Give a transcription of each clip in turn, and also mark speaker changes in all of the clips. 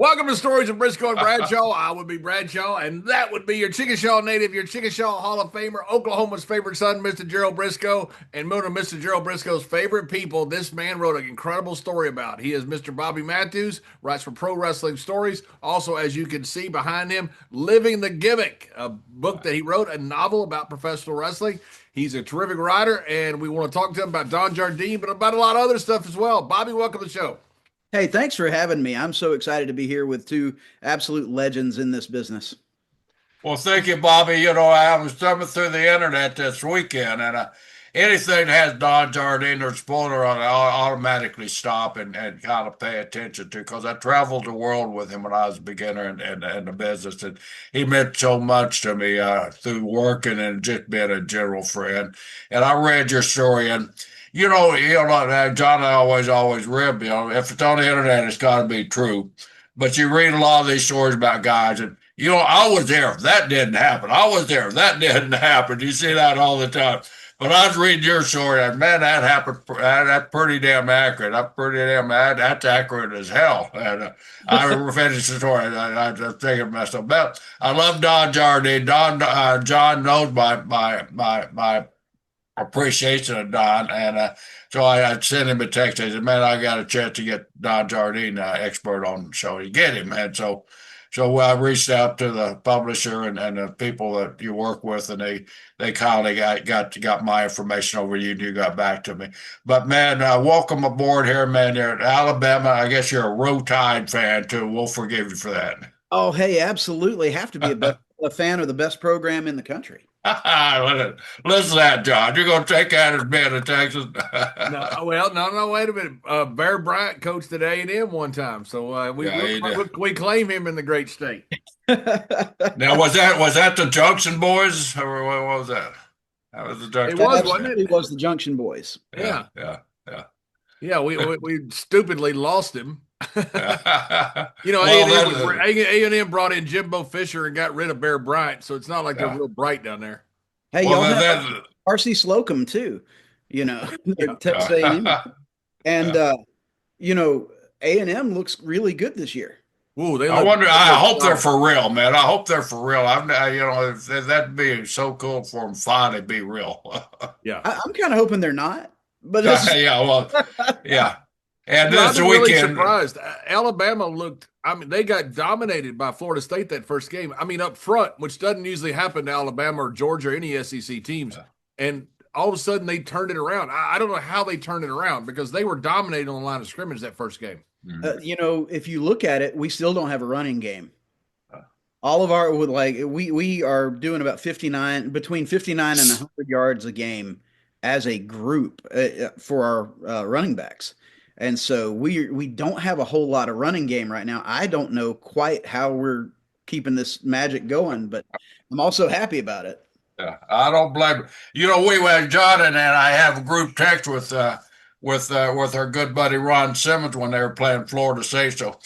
Speaker 1: Welcome to Stories of Brisco and Bradshaw. I would be Bradshaw, and that would be your Chickashaw native, your Chickashaw Hall of Famer, Oklahoma's favorite son, Mr. Gerald Brisco, and one of Mr. Gerald Brisco's favorite people. This man wrote an incredible story about. He is Mr. Bobby Matthews, writes for Pro Wrestling Stories. Also, as you can see behind him, Living the Gimmick, a book that he wrote, a novel about professional wrestling. He's a terrific writer, and we want to talk to him about Don Jardine, but about a lot of other stuff as well. Bobby, welcome to the show.
Speaker 2: Hey, thanks for having me. I'm so excited to be here with two absolute legends in this business.
Speaker 3: Well, thank you, Bobby. I was thumbing through the internet this weekend, and anything that has Don Jardine or spoiler on it, I'll automatically stop and kind of pay attention to because I traveled the world with him when I was a beginner in the business, and he meant so much to me through working and just being a general friend. And I read your story, and John, I always rib, if it's on the internet, it's got to be true. But you read a lot of these stories about guys, and I was there. That didn't happen. I was there. That didn't happen. You see that all the time. But I was reading your story, and man, that happened. That's pretty damn accurate. That's accurate as hell. And I remember finished the story. I'm thinking myself, but I love Don Jardine. John knows my appreciation of Don, and so I sent him a text. I said, "Man, I got a chance to get Don Jardine, expert on the show. You get him." And so I reached out to the publisher and the people that you work with, and they kindly got my information over to you, and you got back to me. But man, welcome aboard here, man. You're in Alabama. I guess you're a Row Tide fan too. We'll forgive you for that.
Speaker 2: Oh, hey, absolutely. Have to be a fan of the best program in the country.
Speaker 3: Listen to that, John. You're going to take that as being a Texas.
Speaker 1: No, wait a minute. Bear Bryant coached at A&M one time, so we claim him in the great state.
Speaker 3: Now, was that the Junction Boys, or what was that? That was the Junction.
Speaker 2: It was, wasn't it? It was the Junction Boys.
Speaker 1: Yeah. Yeah, we stupidly lost him. A&M brought in Jimbo Fisher and got rid of Bear Bryant, so it's not like they're real bright down there.
Speaker 2: Hey, y'all have R.C. Slocum too, Texas A&M. And A&M looks really good this year.
Speaker 1: Ooh,
Speaker 3: I hope they're for real, man. I hope they're for real. That'd be so cool for them finally be real.
Speaker 1: Yeah.
Speaker 2: I'm kind of hoping they're not, but
Speaker 3: yeah. And
Speaker 1: I
Speaker 3: this
Speaker 1: was
Speaker 3: weekend,
Speaker 1: really surprised. Alabama looked. I mean, they got dominated by Florida State that first game. I mean, up front, which doesn't usually happen to Alabama or Georgia or any SEC teams. Yeah. And all of a sudden, they turned it around. I don't know how they turned it around because they were dominating on the line of scrimmage that first game.
Speaker 2: If you look at it, we still don't have a running game. All of our we are doing about between 59 and 100 yards a game as a group for our running backs. And so we don't have a whole lot of running game right now. I don't know quite how we're keeping this magic going, but I'm also happy about it.
Speaker 3: Yeah, I don't blame you. We went John and I have a group text with our good buddy Ron Simmons when they were playing Florida State. So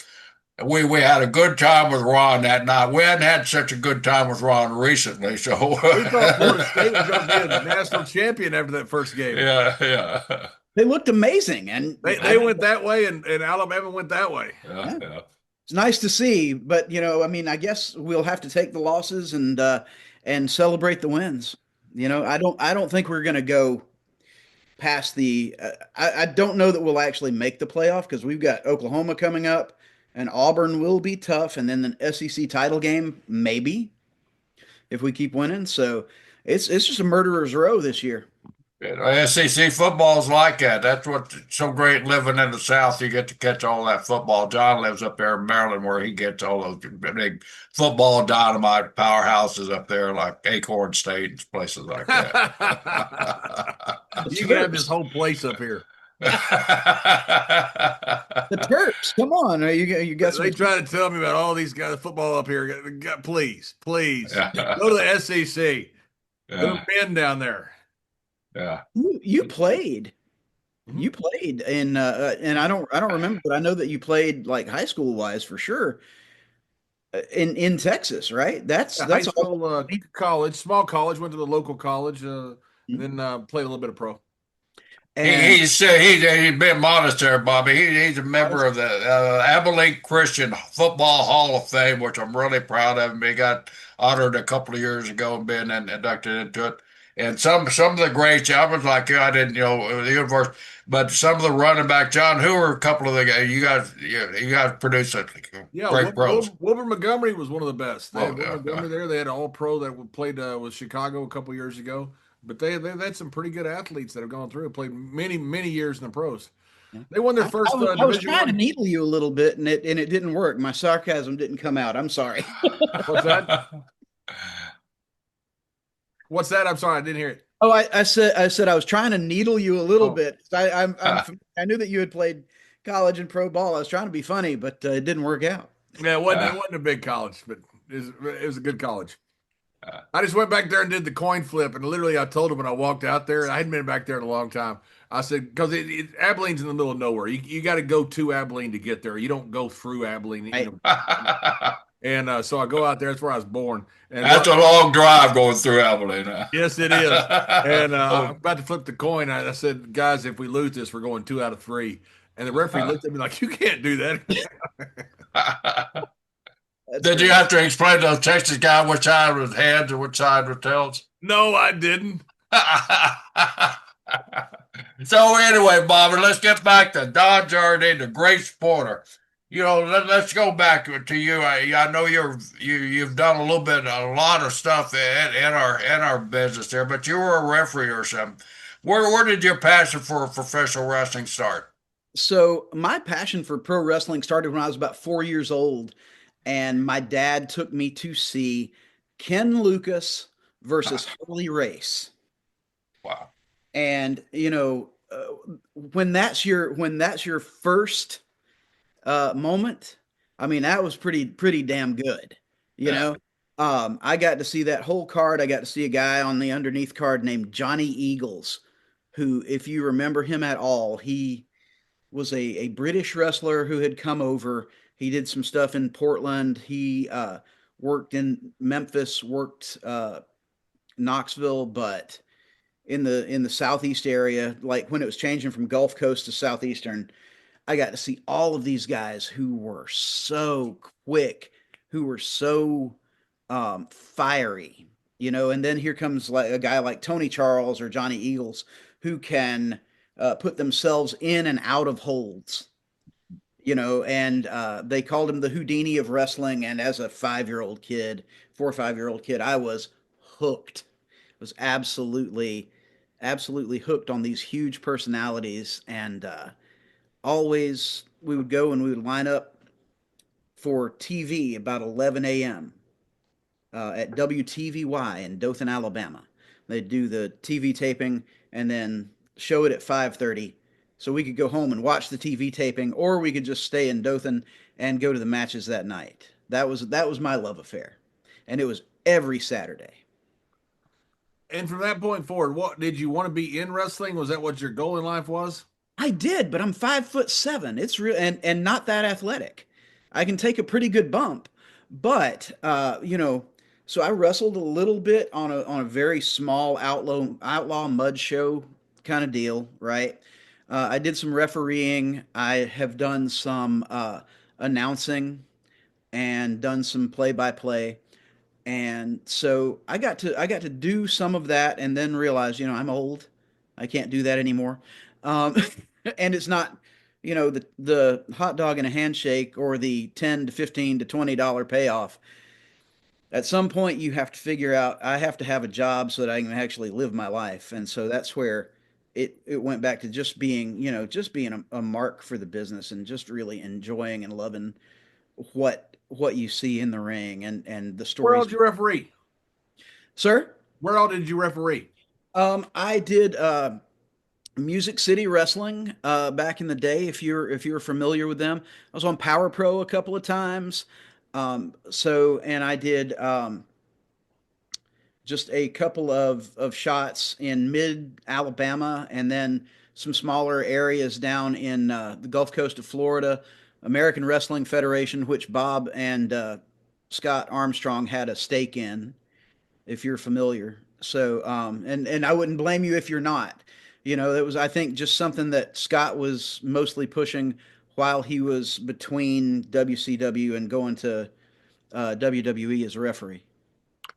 Speaker 3: we had a good time with Ron that night. We hadn't had such a good time with Ron recently. So
Speaker 1: we thought Florida State was going to be a national champion after that first game.
Speaker 3: Yeah.
Speaker 2: They looked amazing, and
Speaker 1: they went that way, and Alabama went that way.
Speaker 3: Yeah.
Speaker 2: It's nice to see, but I guess we'll have to take the losses and celebrate the wins. I don't think we're going to go past the. I don't know that we'll actually make the playoff because we've got Oklahoma coming up, and Auburn will be tough, and then the SEC title game maybe if we keep winning. So it's just a murderer's row this year.
Speaker 3: SEC football is like that. That's what's so great living in the South. You get to catch all that football. John lives up there in Maryland where he gets all those big football dynamite powerhouses up there like Acorn State and places like that.
Speaker 1: You can have this whole place up here.
Speaker 2: The Terps, come on. You got
Speaker 1: They try to tell me about all these guys football up here. Please. Go to the SEC. Go to Bend down there.
Speaker 3: Yeah,
Speaker 2: you played. You played, and I don't remember, but I know that you played like high school wise for sure in Texas, right? That's
Speaker 1: high school, college, small college. Went to the local college, then played a little bit of pro.
Speaker 2: And
Speaker 3: He's been modest there, Bobby. He's a member of the Abilene Christian Football Hall of Fame, which I'm really proud of him. He got honored a couple of years ago and been inducted into it. And some of the greats, I was like, I didn't, the universe, but some of the running back, John Hoover, a couple of the guys, you guys produced a
Speaker 1: Yeah,
Speaker 3: great pros.
Speaker 1: Wilbur Montgomery was one of the best. They had
Speaker 3: Oh
Speaker 1: Wilbur
Speaker 3: yeah,
Speaker 1: Montgomery there. They had an All Pro that played with Chicago a couple years ago. But they've had some pretty good athletes that have gone through and played many years in the pros.
Speaker 2: yeah.
Speaker 1: They won their
Speaker 2: I,
Speaker 1: first
Speaker 2: I was
Speaker 1: Division
Speaker 2: trying to
Speaker 1: One.
Speaker 2: needle you a little bit, and it didn't work. My sarcasm didn't come out. I'm sorry.
Speaker 1: What's that?
Speaker 3: yeah.
Speaker 1: What's that? I'm sorry, I didn't hear it.
Speaker 2: Oh, I said I was trying to needle you a little bit. I knew that you had played college and pro ball. I was trying to be funny, but it didn't work out.
Speaker 1: Yeah, it wasn't a big college, but it was a good college. I just went back there and did the coin flip, and literally I told him when I walked out there, and I hadn't been back there in a long time. I said, because Abilene's in the middle of nowhere. You got to go to Abilene to get there. You don't go through Abilene.
Speaker 2: Right.
Speaker 1: And so I go out there. That's where I was born. And
Speaker 3: That's a long drive going through Abilene.
Speaker 1: yes, it is. And I'm about to flip the coin. I said, guys, if we lose this, we're going 2 out of 3. And the referee looked at me like, you can't do that.
Speaker 3: Did you have to explain to the Texas guy which side was heads and which side was tails?
Speaker 1: No, I didn't.
Speaker 3: So anyway, Bobby, let's get back to Don Jardine, the great sporter. Let's go back to you. I know you've done a lot of stuff in our business there, but you were a referee or something. Where did your passion for professional wrestling start?
Speaker 2: So my passion for pro wrestling started when I was about 4 years old, and my dad took me to see Ken Lucas versus Harley Race.
Speaker 3: Wow.
Speaker 2: And when that's your first moment, I mean, that was pretty damn good. You
Speaker 3: Yeah.
Speaker 2: know, I got to see that whole card. I got to see a guy on the underneath card named Johnny Eagles, who, if you remember him at all, he was a British wrestler who had come over. He did some stuff in Portland. He worked in Memphis, worked Knoxville, but in the southeast area, like when it was changing from Gulf Coast to southeastern, I got to see all of these guys who were so quick, who were so fiery, and then here comes like a guy like Tony Charles or Johnny Eagles who can put themselves in and out of holds, and they called him the Houdini of wrestling. And as a 5-year-old kid, 4 or 5-year-old kid, I was hooked. Was absolutely hooked on these huge personalities. And always we would go and we would line up for TV about 11 a.m. At WTVY in Dothan, Alabama. They'd do the TV taping and then show it at 5:30, so we could go home and watch the TV taping, or we could just stay in Dothan and go to the matches that night. That was my love affair, and it was every Saturday.
Speaker 1: And from that point forward, what did you want to be in wrestling? Was that what your goal in life was?
Speaker 2: I did, but I'm 5'7". It's real and not that athletic. I can take a pretty good bump, but so I wrestled a little bit on a very small outlaw mud show kind of deal, right? I did some refereeing. I have done some announcing and done some play by play. And so I got to do some of that and then realize, I'm old. I can't do that anymore. Um, and it's not, the hot dog and a handshake or the 10 to 15 to $20 payoff. At some point you have to figure out I have to have a job so that I can actually live my life. And so that's where it went back to just being a mark for the business and just really enjoying and loving what you see in the ring and the
Speaker 1: Where all
Speaker 2: stories.
Speaker 1: did you referee?
Speaker 2: Sir?
Speaker 1: Where all did you referee?
Speaker 2: I did Music City Wrestling back in the day. If you're familiar with them, I was on Power Pro a couple of times. And I did just a couple of shots in mid Alabama, and then some smaller areas down in the Gulf Coast of Florida. American Wrestling Federation, which Bob and Scott Armstrong had a stake in, if you're familiar. So, and I wouldn't blame you if you're not. That was, I think, just something that Scott was mostly pushing while he was between WCW and going to WWE as a referee.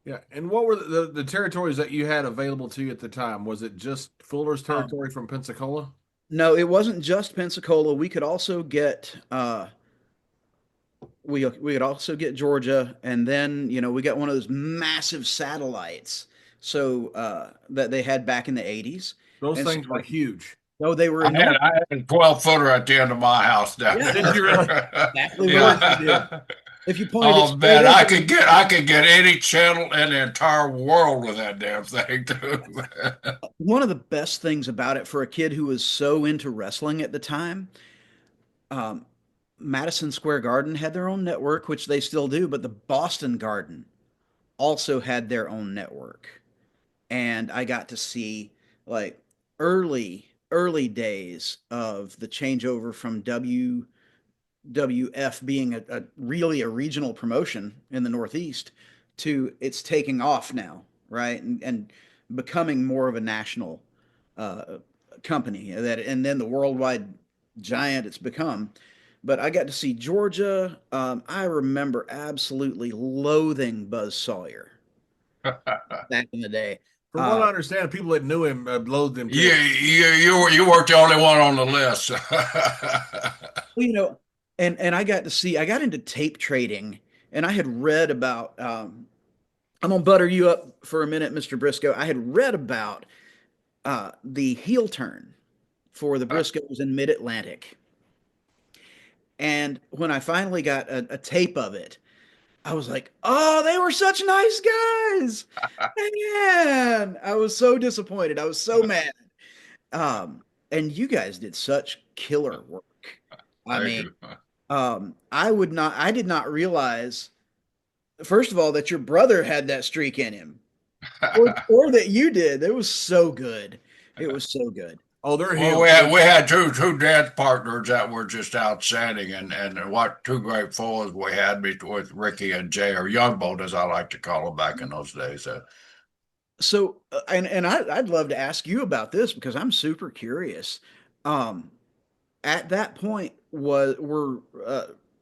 Speaker 1: Yeah. And what were the territories that you had available to you at the time? Was it just Fuller's
Speaker 2: Um,
Speaker 1: territory from Pensacola?
Speaker 2: no, it wasn't just Pensacola. We could also get we could also get Georgia, and then we got one of those massive satellites, so that they had back in the '80s,
Speaker 1: Those
Speaker 2: and so
Speaker 1: things were huge.
Speaker 2: no, they were
Speaker 3: I had
Speaker 2: enormous.
Speaker 3: I had a 12-footer at the end of my house down
Speaker 2: Yeah,
Speaker 1: Did you really?
Speaker 3: there.
Speaker 2: exactly what you did.
Speaker 3: Yeah.
Speaker 2: If you pointed it
Speaker 3: Oh
Speaker 2: straight
Speaker 3: man,
Speaker 2: up,
Speaker 3: I could get any channel in the entire world with that damn thing too.
Speaker 2: one of the best things about it for a kid who was so into wrestling at the time, um, Madison Square Garden had their own network, which they still do, but the Boston Garden also had their own network. And I got to see like early days of the changeover from WWF being a really a regional promotion in the Northeast to it's taking off now, right? And becoming more of a national uh, company that, and then the worldwide giant it's become. But I got to see Georgia. I remember absolutely loathing Buzz Sawyer back in the day.
Speaker 1: From what
Speaker 2: Uh,
Speaker 1: I understand, people that knew him loathed him
Speaker 3: you
Speaker 1: too.
Speaker 3: you weren't the only one on the list.
Speaker 2: well, and I got to see. I got into tape trading, and I had read about. I'm gonna butter you up for a minute, Mr. Briscoe. I had read about the heel turn for the Briscoes in Mid Atlantic, and when I finally got a tape of it, I was like, "Oh, they were such nice guys." Man, I was so disappointed. I was so mad. And you guys did such killer work. I
Speaker 3: Thank
Speaker 2: mean,
Speaker 3: you.
Speaker 2: I did not realize, first of all, that your brother had that streak in him, or that you did. It was so good. It was so good.
Speaker 1: Oh, they're
Speaker 3: Well,
Speaker 1: healed.
Speaker 3: we had two dance partners that were just outstanding, and what two great fours we had with Ricky and Jay, or Young Boat as I like to call them back in those days.
Speaker 2: So, I'd love to ask you about this because I'm super curious. Um, at that point, were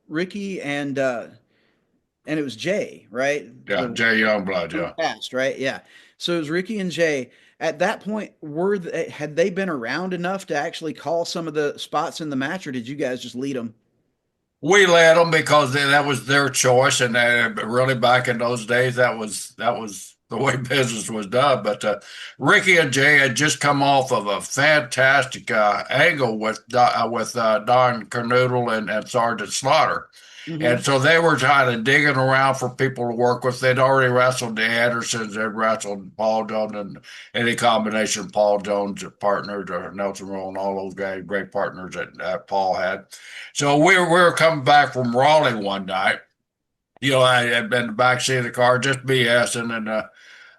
Speaker 2: Ricky and it was Jay, right?
Speaker 3: Yeah,
Speaker 2: The
Speaker 3: Jay Youngblood.
Speaker 2: one
Speaker 3: Yeah.
Speaker 2: passed, right? Yeah. So it was Ricky and Jay. At that point, had they been around enough to actually call some of the spots in the match, or did you guys just lead them?
Speaker 3: We let them because that was their choice, and really back in those days, that was the way business was done. But Ricky and Jay had just come off of a fantastic angle with Don Kernoodle and Sergeant Slaughter.
Speaker 2: Hmm.
Speaker 3: And so they were kind of digging around for people to work with. They'd already wrestled the Andersons, they'd wrestled Paul Jones, and any combination of Paul Jones partners or Nelson Roll and all those guys, great partners that Paul had. So we were coming back from Raleigh one night. I had been in the back seat of the car just BSing, and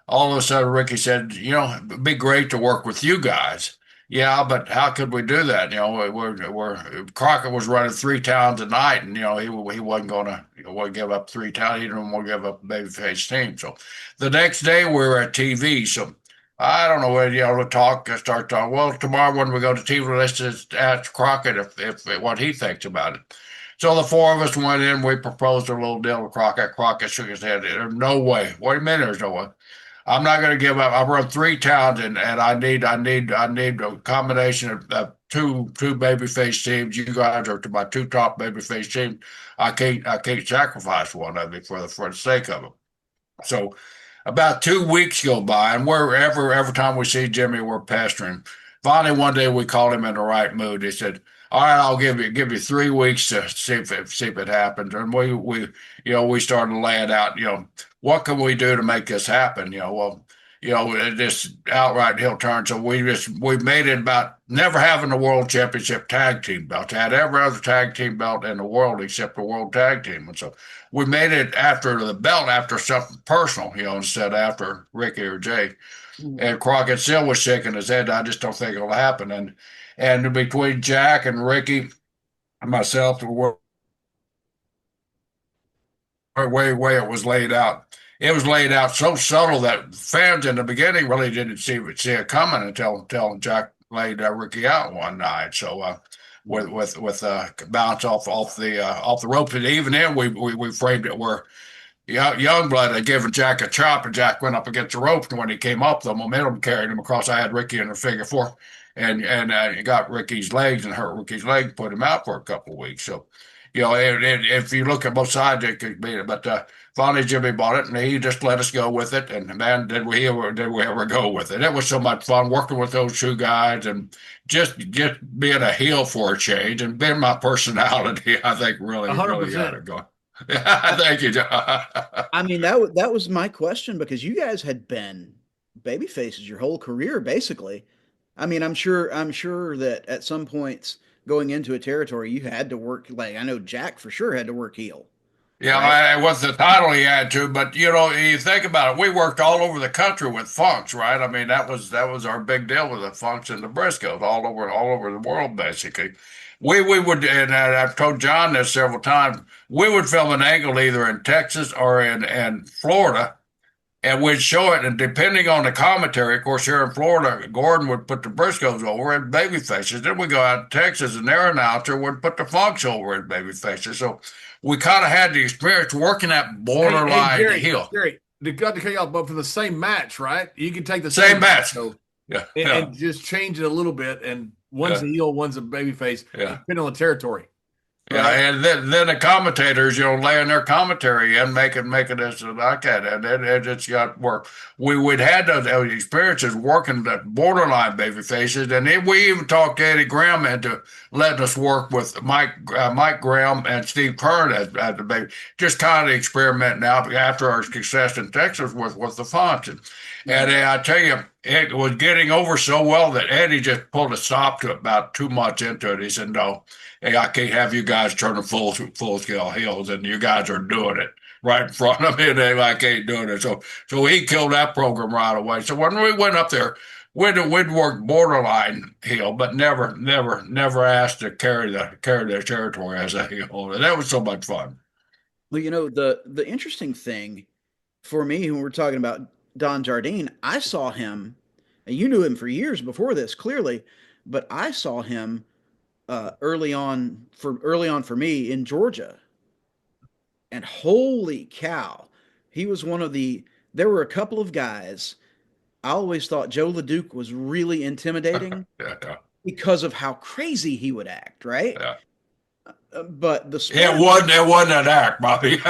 Speaker 3: all of a sudden Ricky said, it'd be great to work with you guys. Yeah, but how could we do that? Crockett was running 3 towns a night, and he wasn't gonna give up 3 towns. He didn't want to give up a babyface team. So the next day we were at TV. So I don't know where to start talking. Well, tomorrow when we go to TV, let's just ask Crockett if what he thinks about it. So the four of us went in. We proposed a little deal to Crockett. Crockett shook his head. There's no way. What do you mean there's no way? I'm not going to give up. I've run 3 towns, and I need a combination of two babyface teams. You guys are to my two top babyface teams. I can't sacrifice one of you for the sake of them. So about 2 weeks go by, and every time we see Jimmy, we're pestering. Finally, one day we called him in the right mood. He said, "All right, I'll give you 3 weeks to see if it happens." And we started laying out, what can we do to make this happen? This outright heel turn. So we made it about never having the world championship tag team belt. Had every other tag team belt in the world except the world tag team, and so we made it after the belt, after something personal, instead after Ricky or Jay.
Speaker 2: Mhm.
Speaker 3: And Crockett still was shaking his head. I just don't think it'll happen. And between Jack and Ricky and myself, way it was laid out. It was laid out so subtle that fans in the beginning really didn't see it coming until Jack laid Ricky out one night. So with bounce off the ropes, and even then we framed it where Youngblood had given Jack a chop, and Jack went up against the ropes. And when he came up, the momentum carried him across. I had Ricky in a figure four, and he got Ricky's legs and hurt Ricky's leg, put him out for a couple of weeks. So, if you look at both sides, it could be it. But finally, Jimmy bought it, and he just let us go with it. And man, did we ever go with it? It was so much fun working with those two guys, and just being a heel for a change, and being my personality. I think really got
Speaker 1: 100%.
Speaker 3: it going. Yeah, thank you, John.
Speaker 2: I mean, that was my question, because you guys had been baby faces your whole career, basically. I mean, I'm sure that at some points going into a territory, you had to work, like I know Jack for sure had to work heel, right?
Speaker 3: Yeah, it was the title he had to, but you think about it, we worked all over the country with Funks, right? I mean, that was our big deal with the Funks and the Briscoes, all over the world, basically. We would, and I've told John this several times, we would film an angle either in Texas or in Florida, and we'd show it, and depending on the commentary, of course, here in Florida, Gordon would put the Briscoes over in baby faces. Then we go out to Texas, and their announcer would put the Funks over in baby faces. So we kind of had the experience working that borderline heel.
Speaker 1: Gary, they got to cut you off, but for the same match, right? You can take the
Speaker 3: Same match.
Speaker 1: So,
Speaker 3: Yeah,
Speaker 1: and just change it a little bit, and one's a heel, one's a baby face, depending on the territory.
Speaker 3: Yeah, right. And then the commentators, laying their commentary and making this like that, and it's got work. We'd had those experiences working the borderline baby faces, and then we even talked Eddie Graham into letting us work with Mike Graham and Steve Kern as the baby, just kind of experimenting out after our success in Texas with the fonts. And I tell you, it was getting over so well that Eddie just pulled a stop to it about 2 months into it. He said, "No, hey, I can't have you guys turning full scale heels, and you guys are doing it right in front of me, and I can't do it." So he killed that program right away. So when we went up there, we'd work borderline heel, but never asked to carry the territory as a heel. And that was so much fun.
Speaker 2: Well, the interesting thing for me when we're talking about Don Jardine, I saw him, and you knew him for years before this, clearly, but I saw him early on for me in Georgia, and holy cow, he was one of the. There were a couple of guys. I always thought Joe LeDuc was really intimidating
Speaker 3: Yeah.
Speaker 2: because of how crazy he would act, right?
Speaker 3: Yeah.
Speaker 2: But the
Speaker 3: It wasn't an act, Bobby.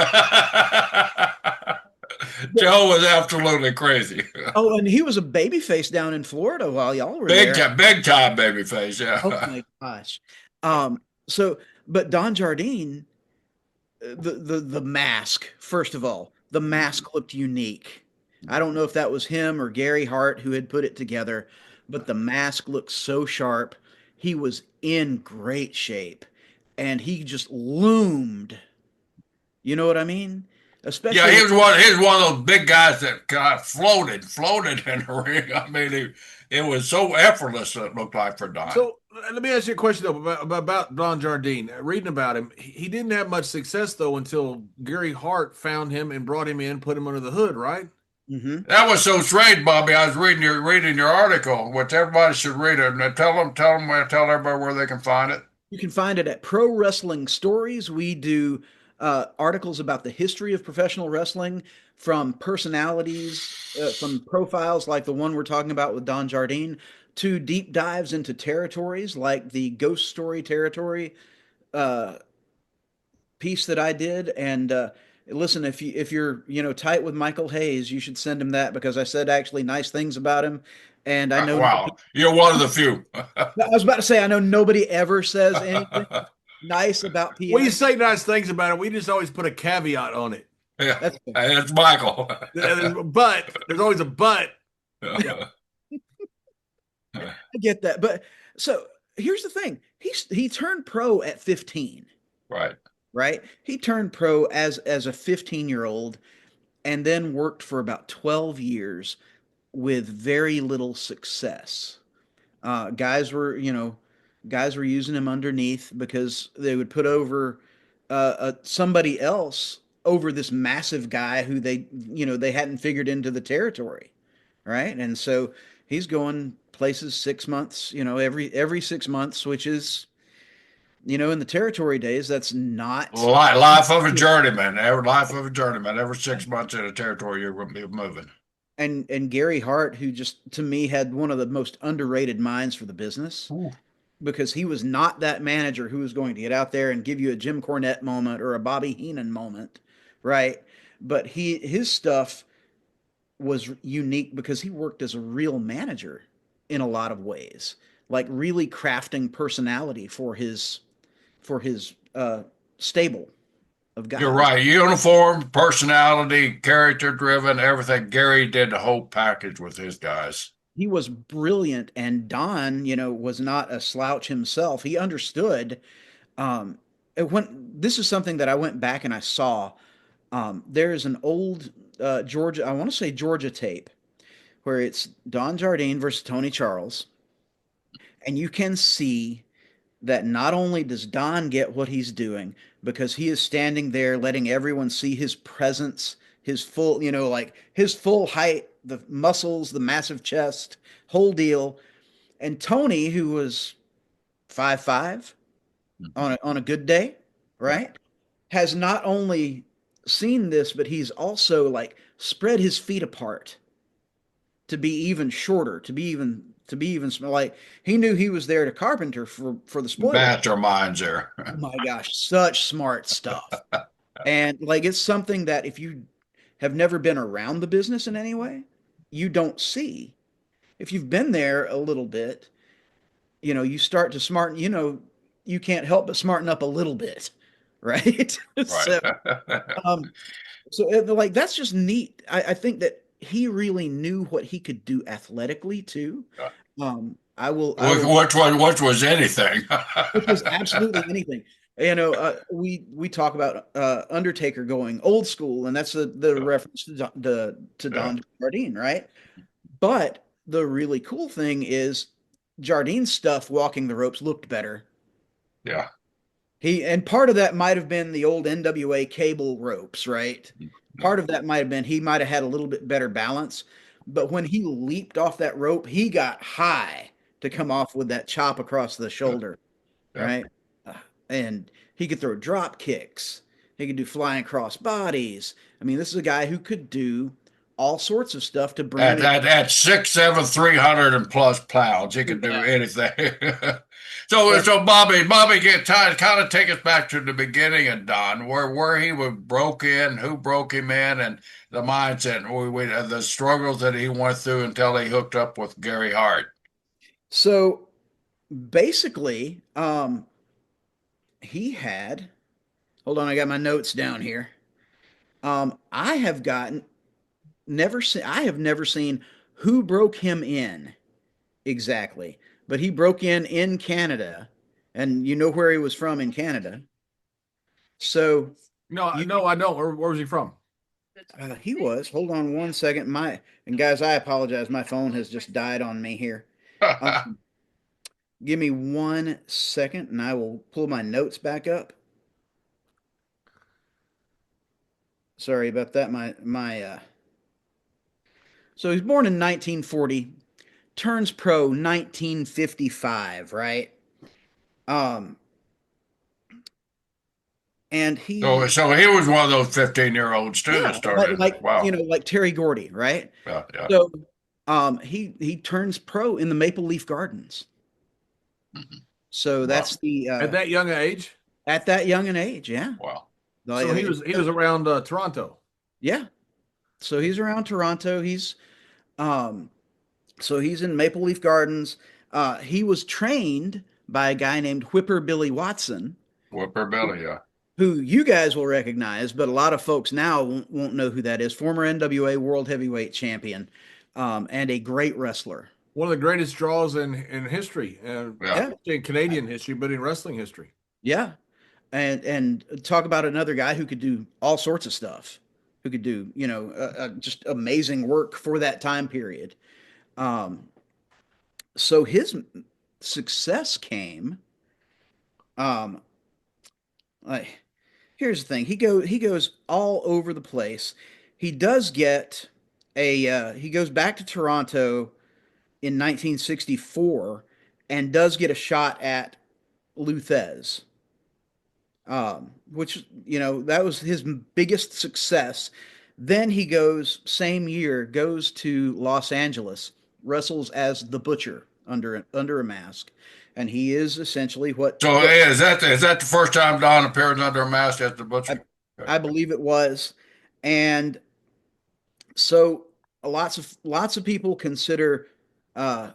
Speaker 3: Joe was absolutely crazy.
Speaker 2: Oh, and he was a baby face down in Florida while y'all were there.
Speaker 3: Big time baby face, yeah.
Speaker 2: Oh my gosh. But Don Jardine, the mask, first of all, the mask looked unique. I don't know if that was him or Gary Hart who had put it together, but the mask looked so sharp. He was in great shape, and he just loomed. You know what I mean? Especially,
Speaker 3: Yeah, he was one of those big guys that kind of floated in the ring. I mean, it was so effortless, it looked like, for Don.
Speaker 1: So let me ask you a question though about Don Jardine. Reading about him, he didn't have much success though until Gary Hart found him and brought him in, put him under the hood, right?
Speaker 2: Mm-hmm.
Speaker 3: That was so strange, Bobby. I was reading your article, which everybody should read it. And tell everybody where they can find it.
Speaker 2: You can find it at Pro Wrestling Stories. We do articles about the history of professional wrestling, from personalities, from profiles like the one we're talking about with Don Jardine, to deep dives into territories like the Ghost Story territory piece that I did. And listen, if you're tight with Michael Hayes, you should send him that, because I said actually nice things about him. And I know,
Speaker 3: wow, you're one of the few.
Speaker 2: I was about to say, I know nobody ever says anything nice about PI.
Speaker 1: We say nice things about it. We just always put a caveat on it.
Speaker 3: Yeah, that's Michael.
Speaker 1: But there's always a but.
Speaker 2: I get that, but so here's the thing: he turned pro at 15. Right. He turned pro as a 15-year-old, and then worked for about 12 years with very little success. Guys were using him underneath because they would put over somebody else over this massive guy who they hadn't figured into the territory, right? And so he's going places 6 months, every 6 months, which is, in the territory days, that's not.
Speaker 3: Life of a journeyman. Life of a journeyman. Every 6 months in a territory, you're going to be moving.
Speaker 2: And Gary Hart, who just to me had one of the most underrated minds for the business,
Speaker 3: Ooh.
Speaker 2: because he was not that manager who was going to get out there and give you a Jim Cornette moment or a Bobby Heenan moment, right? But his stuff was unique because he worked as a real manager in a lot of ways, like really crafting personality for his stable of
Speaker 3: You're
Speaker 2: guys.
Speaker 3: right. Uniform, personality, character driven, everything. Gary did the whole package with his guys.
Speaker 2: He was brilliant, and Don, was not a slouch himself. He understood. Um, when this is something that I went back and I saw. There is an old Georgia, I want to say Georgia tape, where it's Don Jardine versus Tony Charles, and you can see that not only does Don get what he's doing because he is standing there letting everyone see his presence, his full, like his full height, the muscles, the massive chest, whole deal. And Tony, who was 5'5" on a good day,
Speaker 3: Yeah.
Speaker 2: right? Has not only seen this, but he's also like spread his feet apart to be even shorter, to be even like he knew he was there to carpenter for the spoiler.
Speaker 3: Masterminds there.
Speaker 2: Oh my gosh, such smart stuff. And like it's something that if you have never been around the business in any way, you don't see. If you've been there a little bit, you start to smarten, you can't help but smarten up a little bit, right?
Speaker 3: Right.
Speaker 2: Um, so like that's just neat. I think that he really knew what he could do athletically too.
Speaker 3: Which was anything.
Speaker 2: Which was absolutely anything. We talk about Undertaker going old school, and that's the reference to
Speaker 3: Yeah.
Speaker 2: Don Jardine, right? But the really cool thing is Jardine's stuff walking the ropes looked better.
Speaker 3: Yeah.
Speaker 2: And part of that might have been the old NWA cable ropes, right? Part of that might have been he might have had a little bit better balance, but when he leaped off that rope, he got high to come off with that chop across the shoulder,
Speaker 3: Yeah.
Speaker 2: right? And he could throw drop kicks. He could do flying cross bodies. I mean, this is a guy who could do all sorts of stuff to bring him in.
Speaker 3: At 6'7", 300 and plus pounds, he could do anything. So Bobby, get time, kind of take us back to the beginning of Don, where he was broke in, who broke him in, and the mindset, and the struggles that he went through until he hooked up with Gary Hart.
Speaker 2: So basically, he had. Hold on, I got my notes down here. I have gotten never seen. I have never seen who broke him in exactly, but he broke in Canada, and you know where he was from in Canada. So
Speaker 1: No,
Speaker 2: you,
Speaker 1: no, I don't. Where was he from?
Speaker 2: he was. Hold on one second. And guys, I apologize. My phone has just died on me here. Give me 1 second, and I will pull my notes back up. Sorry about that. So he's born in 1940, turns pro 1955, right? Um, and
Speaker 3: So he was one of those 15-year-olds too that
Speaker 2: yeah,
Speaker 3: started. Wow.
Speaker 2: like Terry Gordy, right?
Speaker 3: Yeah, yeah.
Speaker 2: So, he turns pro in the Maple Leaf Gardens. So that's
Speaker 1: At that young age.
Speaker 2: at that young an age, yeah.
Speaker 3: Wow.
Speaker 1: So he was around Toronto.
Speaker 2: Yeah. So he's around Toronto. Um, so he's in Maple Leaf Gardens. He was trained by a guy named Whipper Billy Watson,
Speaker 3: Whipper Billy, yeah.
Speaker 2: who you guys will recognize, but a lot of folks now won't know who that is. Former NWA World Heavyweight Champion, and a great wrestler.
Speaker 1: One of the greatest draws in history,
Speaker 3: Yeah.
Speaker 1: in Canadian history, but in wrestling history.
Speaker 2: Yeah. And talk about another guy who could do all sorts of stuff, who could do, just amazing work for that time period. So his success came, um, like, here's the thing. He goes all over the place. He does get he goes back to Toronto in 1964 and does get a shot at Luthez, which, that was his biggest success. Then he goes, same year, goes to Los Angeles, wrestles as the Butcher under a mask, and he is essentially
Speaker 3: So hey, is that the first time Don appeared under a mask as the
Speaker 2: I,
Speaker 3: Butcher? Okay.
Speaker 2: I believe it was. And so lots of people consider uh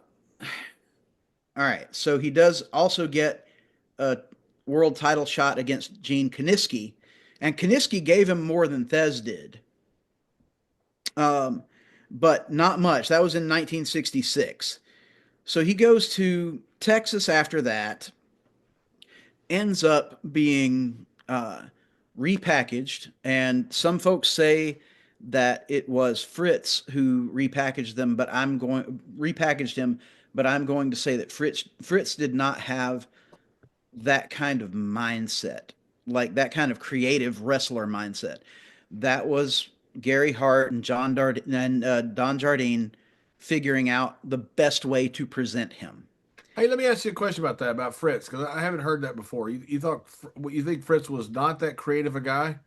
Speaker 2: all right, so he does also get a world title shot against Gene Kiniski, and Kiniski gave him more than Thez did. Um, but not much. That was in 1966. So he goes to Texas after that, ends up being repackaged, and some folks say that it was Fritz who repackaged them, but repackaged him. But I'm going to say that Fritz did not have that kind of mindset, like that kind of creative wrestler mindset. That was Gary Hart and Don Jardine figuring out the best way to present him.
Speaker 1: Hey, let me ask you a question about that, about Fritz, because I haven't heard that before. You think Fritz was not that creative a guy?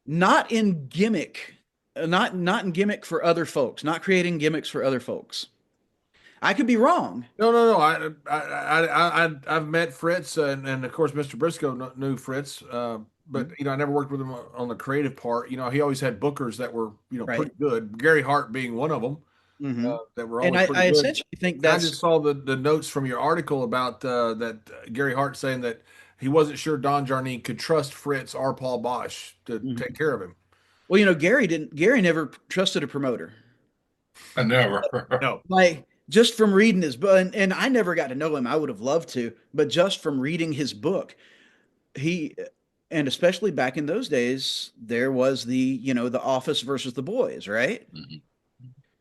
Speaker 2: Not in gimmick, not in gimmick for other folks, not creating gimmicks for other folks. I could be wrong.
Speaker 1: No, no, no. I've met Fritz, and of course, Mr. Briscoe knew Fritz, but I never worked with him on the creative part. He always had bookers that were
Speaker 2: Right.
Speaker 1: pretty good. Gary Hart being one of them,
Speaker 2: Mm-hmm.
Speaker 1: that were
Speaker 2: And
Speaker 1: always
Speaker 2: I
Speaker 1: pretty good.
Speaker 2: essentially think
Speaker 1: I
Speaker 2: that's
Speaker 1: just saw the notes from your article about that Gary Hart saying that he wasn't sure Don Jarnine could trust Fritz or Paul Bosch to
Speaker 2: Mhm.
Speaker 1: take care of him.
Speaker 2: Well, Gary never trusted a promoter.
Speaker 3: I never.
Speaker 1: No,
Speaker 2: Like, just from reading his book, and I never got to know him. I would have loved to, but just from reading his book, he, and especially back in those days, there was the Office versus the Boys, right?
Speaker 3: Mhm.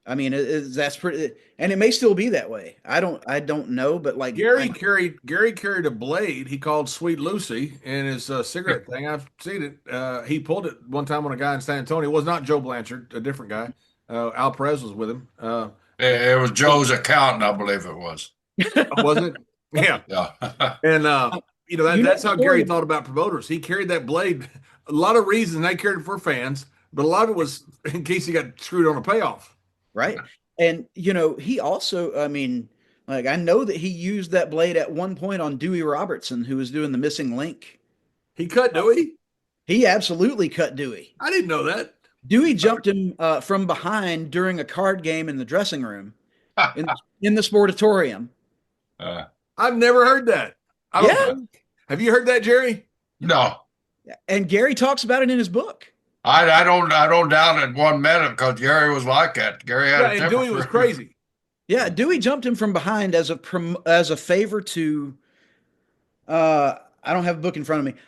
Speaker 2: I mean, that's pretty, and it may still be that way. I don't know, but like,
Speaker 1: Gary carried a blade he called Sweet Lucy in his cigarette thing. I've seen it. He pulled it one time on a guy in San Antonio. It was not Joe Blanchard, a different guy. Al Perez was with him.
Speaker 3: It was Joe's accountant, I believe it was.
Speaker 1: Was it? Yeah.
Speaker 3: Yeah.
Speaker 1: And that's
Speaker 2: the
Speaker 1: how
Speaker 2: story,
Speaker 1: Gary thought about promoters. He carried that blade. A lot of reasons they carried it for fans, but a lot of it was in case he got screwed on a payoff.
Speaker 2: right? And he also, I mean, like, I know that he used that blade at one point on Dewey Robertson, who was doing the missing link.
Speaker 1: He cut Dewey.
Speaker 2: He absolutely cut Dewey.
Speaker 1: I didn't know that.
Speaker 2: Dewey jumped him from behind during a card game in the dressing room in the sportatorium.
Speaker 1: I've never heard that. I don't
Speaker 2: Yeah.
Speaker 1: think. Have you heard that, Jerry?
Speaker 3: No,
Speaker 2: And Gary talks about it in his book.
Speaker 3: I don't doubt it 1 minute because Gary was like that. Gary had
Speaker 1: Yeah,
Speaker 3: a
Speaker 1: and
Speaker 3: temper
Speaker 1: Dewey was
Speaker 3: for-
Speaker 1: crazy.
Speaker 2: Yeah, Dewey jumped him from behind as a favor to I don't have a book in front of me.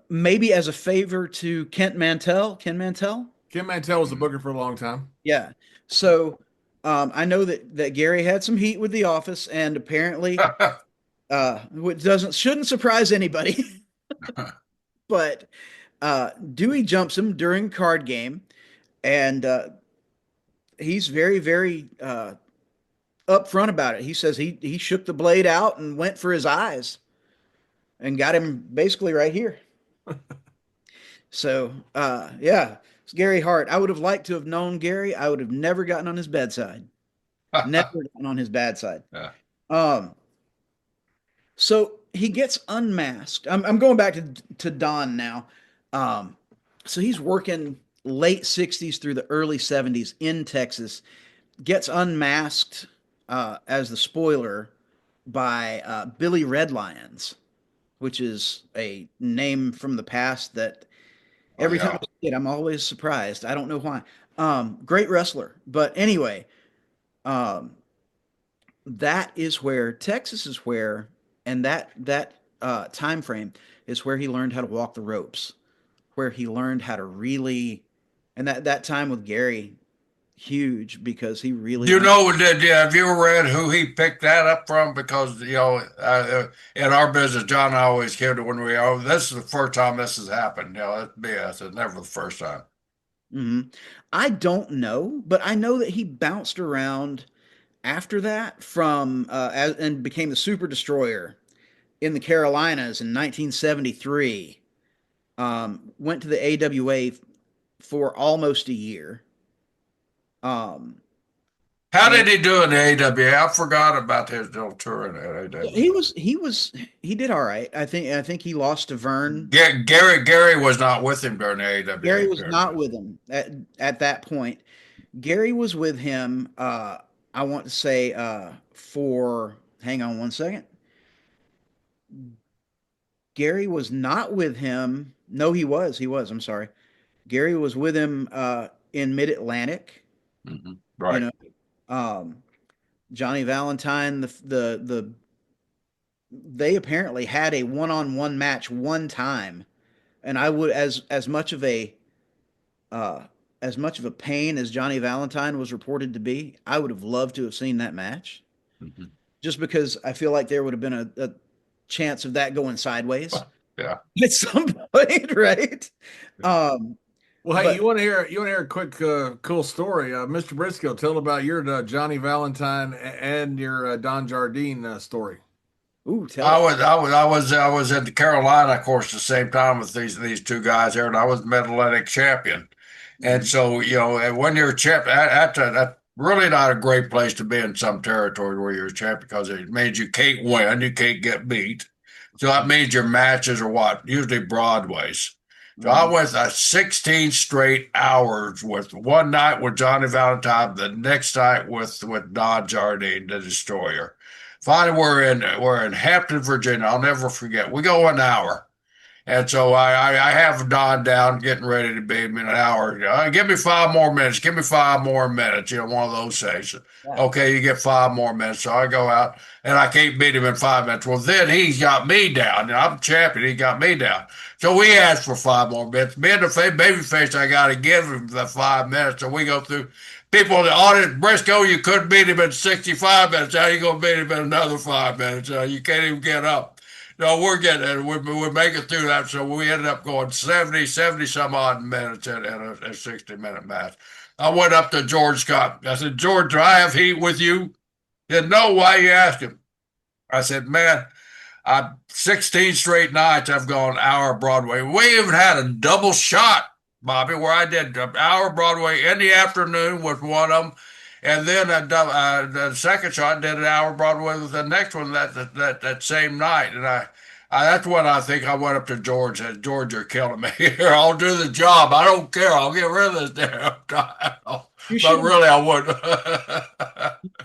Speaker 2: Maybe as a favor to Kent Mantell. Ken Mantell?
Speaker 1: Kim Mantell was the booker for a long time.
Speaker 2: Yeah. So I know that Gary had some heat with the office, and apparently which shouldn't surprise anybody. But Dewey jumps him during card game, and he's very, very upfront about it. He says he shook the blade out and went for his eyes and got him basically right here. So yeah, it's Gary Hart. I would have liked to have known Gary. I would have never gotten on his bedside. Never gotten on his bad side.
Speaker 3: Yeah.
Speaker 2: So he gets unmasked. I'm going back to Don now. So he's working late 60s through the early 70s in Texas, gets unmasked as the spoiler by Billy Red Lions, which is a name from the past that every time I see it, I'm always surprised. I don't know why. Great wrestler. But anyway, that is where Texas is where, and that time frame is where he learned how to walk the ropes, where he learned how to really, and that time with Gary, huge because he really.
Speaker 3: Have you read who he picked that up from? Because, in our business, John and I always kid when this is the first time this has happened. That's BS. It's never the first time.
Speaker 2: I don't know, but I know that he bounced around after that from and became the Super Destroyer in the Carolinas in 1973. Went to the AWA for almost a year. Um,
Speaker 3: How
Speaker 2: and
Speaker 3: did he do in the AWA? I forgot about his little tour in the
Speaker 2: he
Speaker 3: AWA.
Speaker 2: was he was he did all right. I think he lost to Vern.
Speaker 3: Gary was not with him during the
Speaker 2: Gary
Speaker 3: AWA
Speaker 2: was not
Speaker 3: period.
Speaker 2: with him at that point. Gary was with him. I want to say for hang on one second. Gary was not with him. No, he was. He was. I'm sorry. Gary was with him in Mid Atlantic. You
Speaker 3: Right.
Speaker 2: know, um, Johnny Valentine. The they apparently had a one-on-one match one time, and I would uh, as much of a pain as Johnny Valentine was reported to be, I would have loved to have seen that match,
Speaker 3: Mhm.
Speaker 2: just because I feel like there would have been a chance of that going sideways
Speaker 3: Yeah.
Speaker 2: at some point, right? Um,
Speaker 1: Well, hey,
Speaker 2: but
Speaker 1: you want to hear a quick cool story? Mr. Briscoe, tell about your Johnny Valentine and your Don Jardine story.
Speaker 2: ooh, tell it.
Speaker 3: I was in the Carolina, of course, the same time with these two guys here, and I was Mid Atlantic champion. And
Speaker 2: Mhm.
Speaker 3: so, and when you're a champ, that's really not a great place to be in some territory where you're a champ because it means you can't win, you can't get beat. So that means your matches are what? Usually Broadways. So I
Speaker 2: Mhm.
Speaker 3: went 16 straight hours with one night with Johnny Valentine, the next night with Don Jardine, the Destroyer. Finally, we're in Hampton, Virginia. I'll never forget. We go an hour. And so I have Don down getting ready to beat me in an hour. Give me 5 more minutes. Give me 5 more minutes. One of those things.
Speaker 2: Yeah.
Speaker 3: Okay, you get 5 more minutes. So I go out and I can't beat him in 5 minutes. Well, then he's got me down. I'm champion. He got me down. So we asked for 5 more minutes. Me and the baby face, I got to give him the 5 minutes. So we go through. People in the audience, Briscoe, you couldn't beat him in 65 minutes. How you going to beat him in another 5 minutes? You can't even get up. No, we're getting it. We're making through that. So we ended up going 70 some odd minutes in a 60-minute match. I went up to George Scott. I said, George, do I have heat with you? He said, no, why you asking? I said, man, I 16 straight nights I've gone hour Broadway. We even had a double shot, Bobby, where I did an hour Broadway in the afternoon with one of them, and then the second shot did an hour Broadway with the next one that same night. And that's when I think I went up to George and said, George, you're killing me here. I'll do the job. I don't care. I'll get rid of this damn title.
Speaker 2: You should
Speaker 3: But
Speaker 2: have
Speaker 3: really, I wouldn't.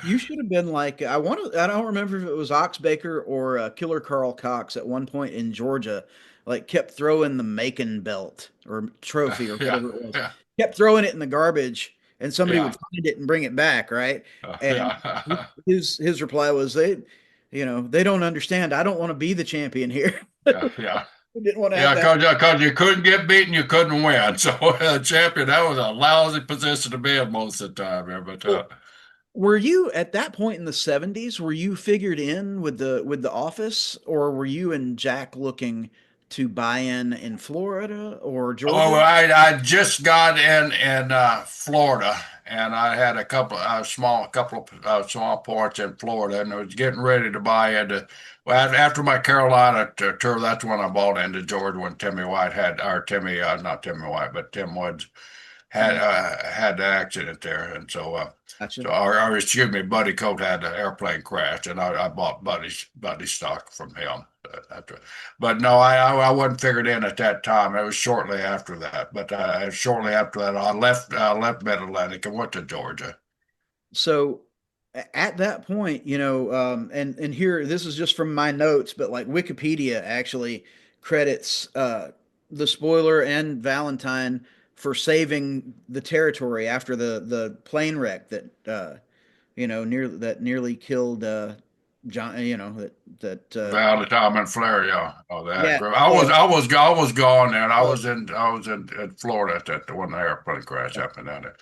Speaker 2: you should have been like I don't remember if it was Ox Baker or Killer Carl Cox at one point in Georgia, like kept throwing the Macon belt or trophy or
Speaker 3: Yeah,
Speaker 2: whatever it was,
Speaker 3: yeah,
Speaker 2: kept throwing it in the garbage, and somebody would
Speaker 3: yeah,
Speaker 2: find it and bring it back, right? And
Speaker 3: yeah.
Speaker 2: his reply was they don't understand. I don't want to be the champion here.
Speaker 3: Yeah, yeah,
Speaker 2: He didn't want to have
Speaker 3: yeah.
Speaker 2: that.
Speaker 3: Because you couldn't get beaten, you couldn't win. So champion, that was a lousy position to be in most of the time. Yeah, but
Speaker 2: Well, were you at that point in the 70s, were you figured in with the office, or were you and Jack looking to buy in Florida or
Speaker 3: oh,
Speaker 2: Georgia?
Speaker 3: I just got in Florida, and I had a couple of small ports in Florida, and I was getting ready to buy into. Well, after my Carolina tour, that's when I bought into Georgia when Timmy White had, or Timmy, not Timmy White, but Tim Woods
Speaker 2: Mm,
Speaker 3: had the accident there, and so
Speaker 2: gotcha.
Speaker 3: or excuse me, Buddy Coat had the airplane crash, and I bought Buddy's stock from him. After, but no, I wasn't figured in at that time. It was shortly after that. But shortly after that, I left Mid Atlantic and went to Georgia.
Speaker 2: So at that point, and here this is just from my notes, but like Wikipedia actually credits the spoiler and Valentine for saving the territory after the plane wreck that nearly killed John.
Speaker 3: Valentine and Flair, yeah. Oh, that
Speaker 2: Yeah,
Speaker 3: group.
Speaker 2: yeah,
Speaker 3: I was gone there, and
Speaker 2: uh,
Speaker 3: I was in Florida at that when the airplane crash happened down there.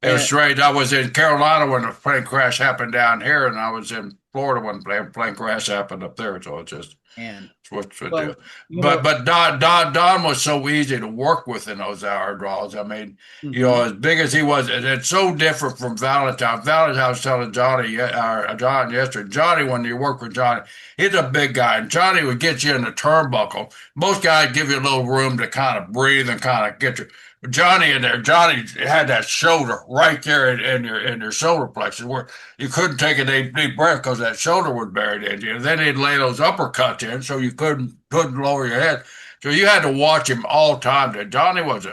Speaker 3: It was
Speaker 2: and
Speaker 3: strange. I was in Carolina when the plane crash happened down here, and I was in Florida when the plane crash happened up there. So it's just
Speaker 2: And
Speaker 3: That's what they do.
Speaker 2: well, you know,
Speaker 3: But Don was so easy to work with in those hour draws. I mean,
Speaker 2: mhm.
Speaker 3: as big as he was, it's so different from Valentine. Valentine was telling John yesterday. Johnny, when you work with Johnny, he's a big guy, and Johnny would get you in the turnbuckle. Most guys give you a little room to kind of breathe and kind of get you. Johnny in there, Johnny had that shoulder right there in your shoulder plexus where you couldn't take a deep breath because that shoulder was buried in you. And then he'd lay those uppercuts in, so you couldn't lower your head. So you had to watch him all the time. Johnny was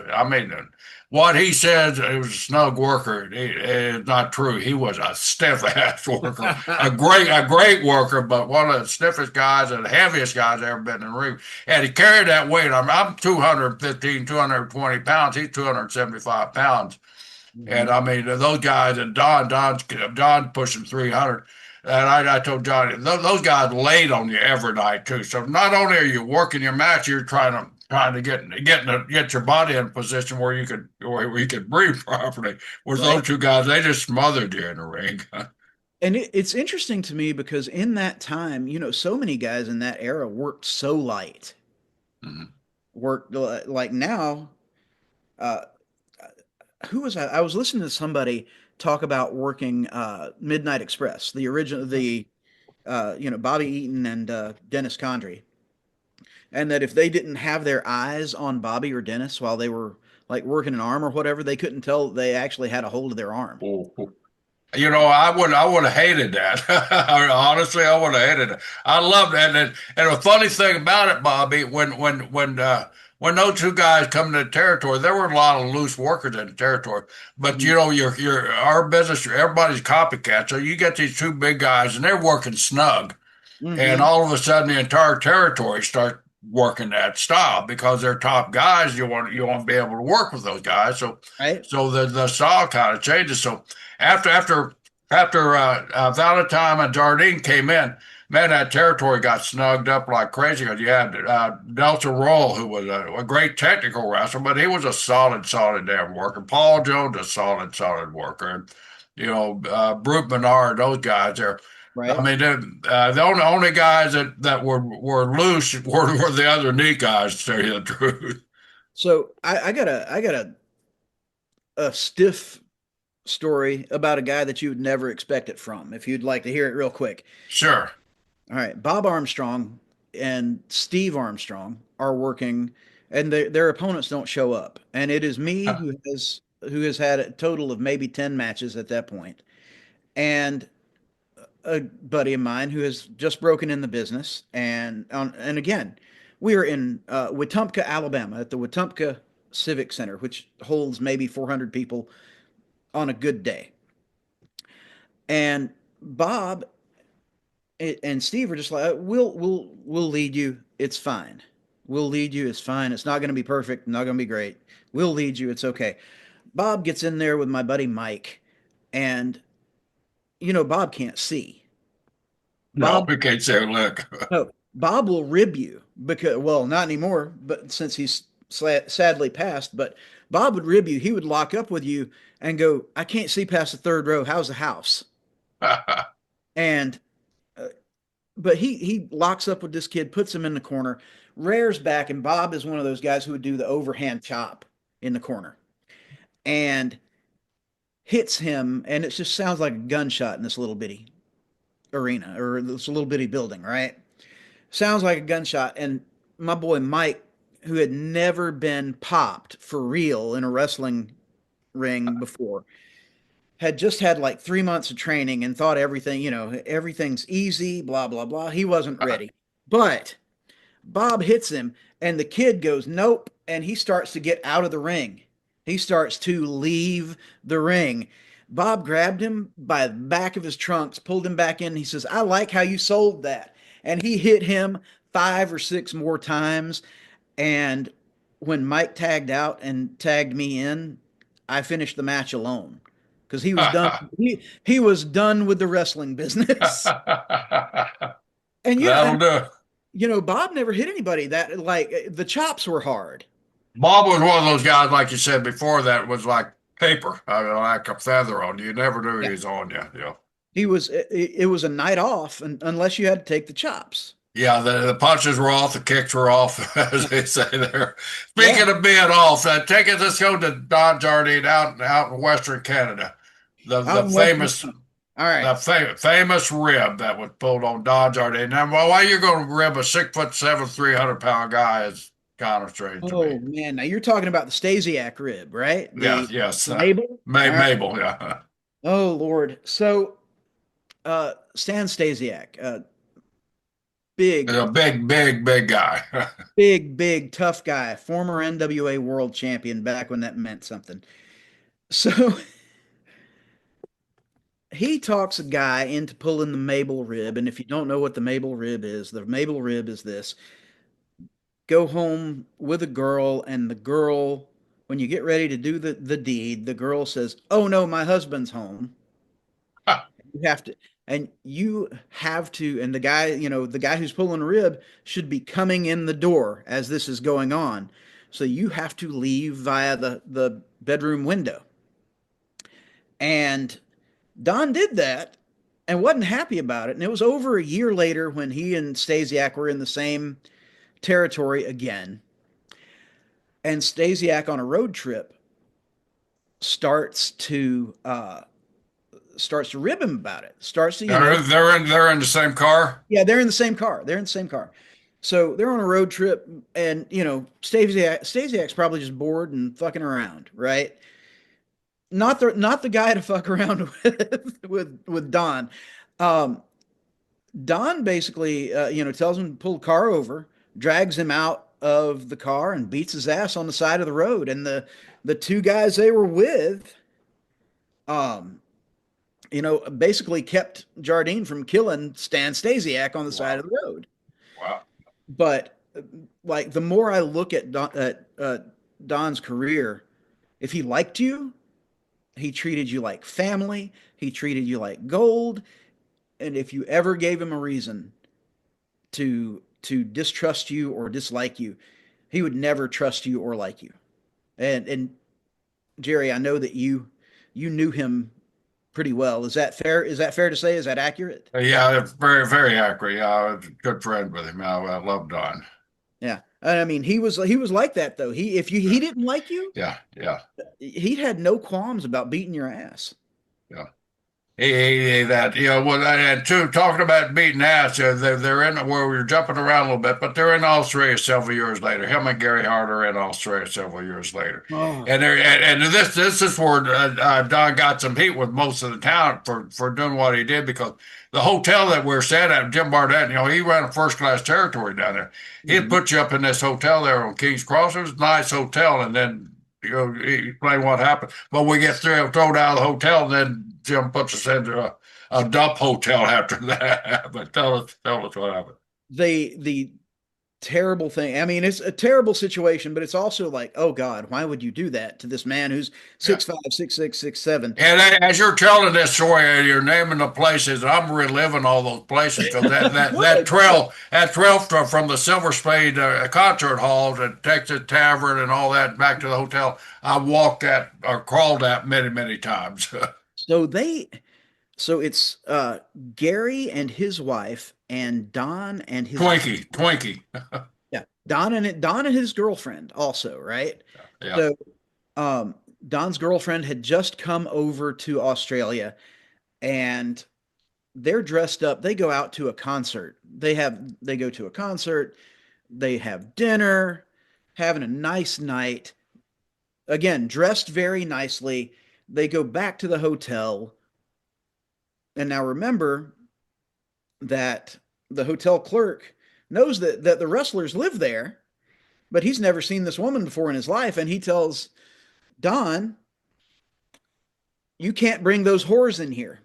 Speaker 3: what he says, he was a snug worker. It's not true. He was a stiff ass worker, a great worker, but one of the stiffest guys and the heaviest guys ever been in the ring. And he carried that weight. I'm 215, 220 pounds. He's 275 pounds. And
Speaker 2: Mhm.
Speaker 3: I mean, those guys, and Don pushing 300. And I told Johnny, those guys laid on you every night too. So not only are you working your match, you're trying to get your body in a position where you could breathe properly. Whereas
Speaker 2: Right.
Speaker 3: those two guys, they just smothered you in the ring.
Speaker 2: And it's interesting to me because in that time, so many guys in that era worked so light,
Speaker 3: Mhm.
Speaker 2: worked like now. Uh, who was I? I was listening to somebody talk about working Midnight Express, the original, Bobby Eaton and Dennis Condrey, and that if they didn't have their eyes on Bobby or Dennis while they were like working an arm or whatever, they couldn't tell they actually had a hold of their arm.
Speaker 3: Oh. I would have hated that. Honestly, I would have hated it. I loved that. And the funny thing about it, Bobby, when those two guys come to the territory, there were a lot of loose workers in the territory. But
Speaker 2: Mhm.
Speaker 3: your our business, everybody's copycat. So you get these two big guys, and they're working snug, and
Speaker 2: Mhm.
Speaker 3: all of a sudden the entire territory starts working that style because they're top guys. You want to be able to work with those guys.
Speaker 2: Right.
Speaker 3: So the style kind of changes. So after after after Valentine and Jardine came in, man, that territory got snugged up like crazy. Because you had Delta Roll, who was a great technical wrestler, but he was a solid damn worker. Paul Jones, a solid worker. And, Brute Menard, those guys there. I
Speaker 2: Right.
Speaker 3: mean, the only guys that were loose were the other knee guys, to tell you the truth.
Speaker 2: So I got a stiff story about a guy that you would never expect it from. If you'd like to hear it real quick.
Speaker 3: Sure.
Speaker 2: All right, Bob Armstrong and Steve Armstrong are working, and their opponents don't show up, and it is me who has had a total of maybe 10 matches at that point, and a buddy of mine who has just broken in the business, and again, we are in Wetumpka, Alabama, at the Wetumpka Civic Center, which holds maybe 400 people on a good day, and Bob and Steve are just like, we'll lead you. It's fine. We'll lead you. It's fine. It's not going to be perfect. Not going to be great. We'll lead you. It's okay. Bob gets in there with my buddy Mike, and Bob can't see.
Speaker 3: No,
Speaker 2: Bob,
Speaker 3: we can't say look.
Speaker 2: no, Bob will rib you because, well, not anymore, but since he's sadly passed. But Bob would rib you. He would lock up with you and go, "I can't see past the third row. How's the house?" And but he locks up with this kid, puts him in the corner, rears back, and Bob is one of those guys who would do the overhand chop in the corner and hits him, and it just sounds like a gunshot in this little bitty arena or this little bitty building, right? Sounds like a gunshot, and my boy Mike, who had never been popped for real in a wrestling ring before, had just had like 3 months of training and thought everything's easy, blah blah blah. He wasn't ready, but Bob hits him, and the kid goes, nope. And he starts to get out of the ring. He starts to leave the ring. Bob grabbed him by the back of his trunks, pulled him back in. He says, I like how you sold that. And he hit him 5 or 6 more times. And when Mike tagged out and tagged me in, I finished the match alone because he was done. He was done with the wrestling business. And
Speaker 3: That'll do.
Speaker 2: Bob never hit anybody that like the chops were hard.
Speaker 3: Bob was one of those guys, like you said before, that was like paper, like a feather on you. You never knew he
Speaker 2: Yeah.
Speaker 3: was on you.
Speaker 2: It was a night off unless you had to take the chops.
Speaker 3: Yeah, the punches were off, the kicks were off, as they say there.
Speaker 2: Yeah.
Speaker 3: Speaking of being off, let's go to Don Jardine out in Western Canada. The
Speaker 2: Out
Speaker 3: the
Speaker 2: in Western.
Speaker 3: famous
Speaker 2: All right.
Speaker 3: famous rib that was pulled on Don Jardine. Now, why you going to rib a 6'7", 300-pound guy is kind of strange to me.
Speaker 2: Oh man, now you're talking about the Stasiak rib, right?
Speaker 3: Yeah,
Speaker 2: The
Speaker 3: yes,
Speaker 2: Mabel. All right.
Speaker 3: Mabel, yeah.
Speaker 2: Oh Lord. So Stan Stasiak,
Speaker 3: He's
Speaker 2: big,
Speaker 3: a big guy.
Speaker 2: big, tough guy, former NWA world champion back when that meant something. So he talks a guy into pulling the Mabel rib. And if you don't know what the Mabel rib is, the Mabel rib is this: go home with a girl, and the girl, when you get ready to do the deed, the girl says, "Oh no, my husband's home." You have to, and you have to, and the guy, the guy who's pulling the rib should be coming in the door as this is going on. So you have to leave via the bedroom window. And Don did that and wasn't happy about it. And it was over a year later when he and Stasiak were in the same territory again. And Stasiak on a road trip starts to rib him about it. Starts to,
Speaker 3: They're in the same car.
Speaker 2: yeah, they're in the same car. They're in the same car. So they're on a road trip, and Stasiak's probably just bored and fucking around, right? Not the guy to fuck around with Don. Um, Don basically, tells him to pull the car over, drags him out of the car, and beats his ass on the side of the road. And the two guys they were with, um, basically kept Jardine from killing Stan Stasiak on the side
Speaker 3: Wow,
Speaker 2: of the road.
Speaker 3: wow.
Speaker 2: But like the more I look at Don's career, if he liked you, he treated you like family. He treated you like gold. And if you ever gave him a reason to distrust you or dislike you, he would never trust you or like you. And Jerry, I know that you knew him pretty well. Is that fair? Is that fair to say? Is that accurate?
Speaker 3: Yeah, it's very accurate. Yeah, I was a good friend with him. I love Don.
Speaker 2: Yeah. And I mean, he was like that though. He didn't like you,
Speaker 3: Yeah.
Speaker 2: he had no qualms about beating your ass.
Speaker 3: Yeah. That well, and two talking about beating ass. They're in where we were jumping around a little bit, but they're in Australia several years later. Him and Gary Hart are in Australia several years later,
Speaker 2: Oh.
Speaker 3: and this is where Don got some heat with most of the town for doing what he did, because the hotel that we're staying at, Jim Barnett, he ran a first class territory down there. He'd
Speaker 2: Mhm.
Speaker 3: put you up in this hotel there on King's Cross. It was a nice hotel, and then he explain what happened. But we get thrown out of the hotel, and then Jim puts us into a dump hotel after that. But tell us what happened.
Speaker 2: The terrible thing. I mean, it's a terrible situation, but it's also like, oh God, why would you do that to this man who's
Speaker 3: Yeah.
Speaker 2: 6'5", 6'6", 6'7"?
Speaker 3: And as you're telling this story, you're naming the places. I'm reliving all those places, because that trail from the Silver Spade concert hall to Texas Tavern and all that back to the hotel, I walked that or crawled that many times.
Speaker 2: So so it's Gary and his wife and Don and his
Speaker 3: Twinkie.
Speaker 2: yeah, Don and his girlfriend also, right?
Speaker 3: Yeah.
Speaker 2: So Don's girlfriend had just come over to Australia, and they're dressed up. They go out to a concert. They go to a concert. They have dinner, having a nice night. Again, dressed very nicely. They go back to the hotel. And now remember that the hotel clerk knows that the wrestlers live there, but he's never seen this woman before in his life. And he tells Don, you can't bring those whores in here.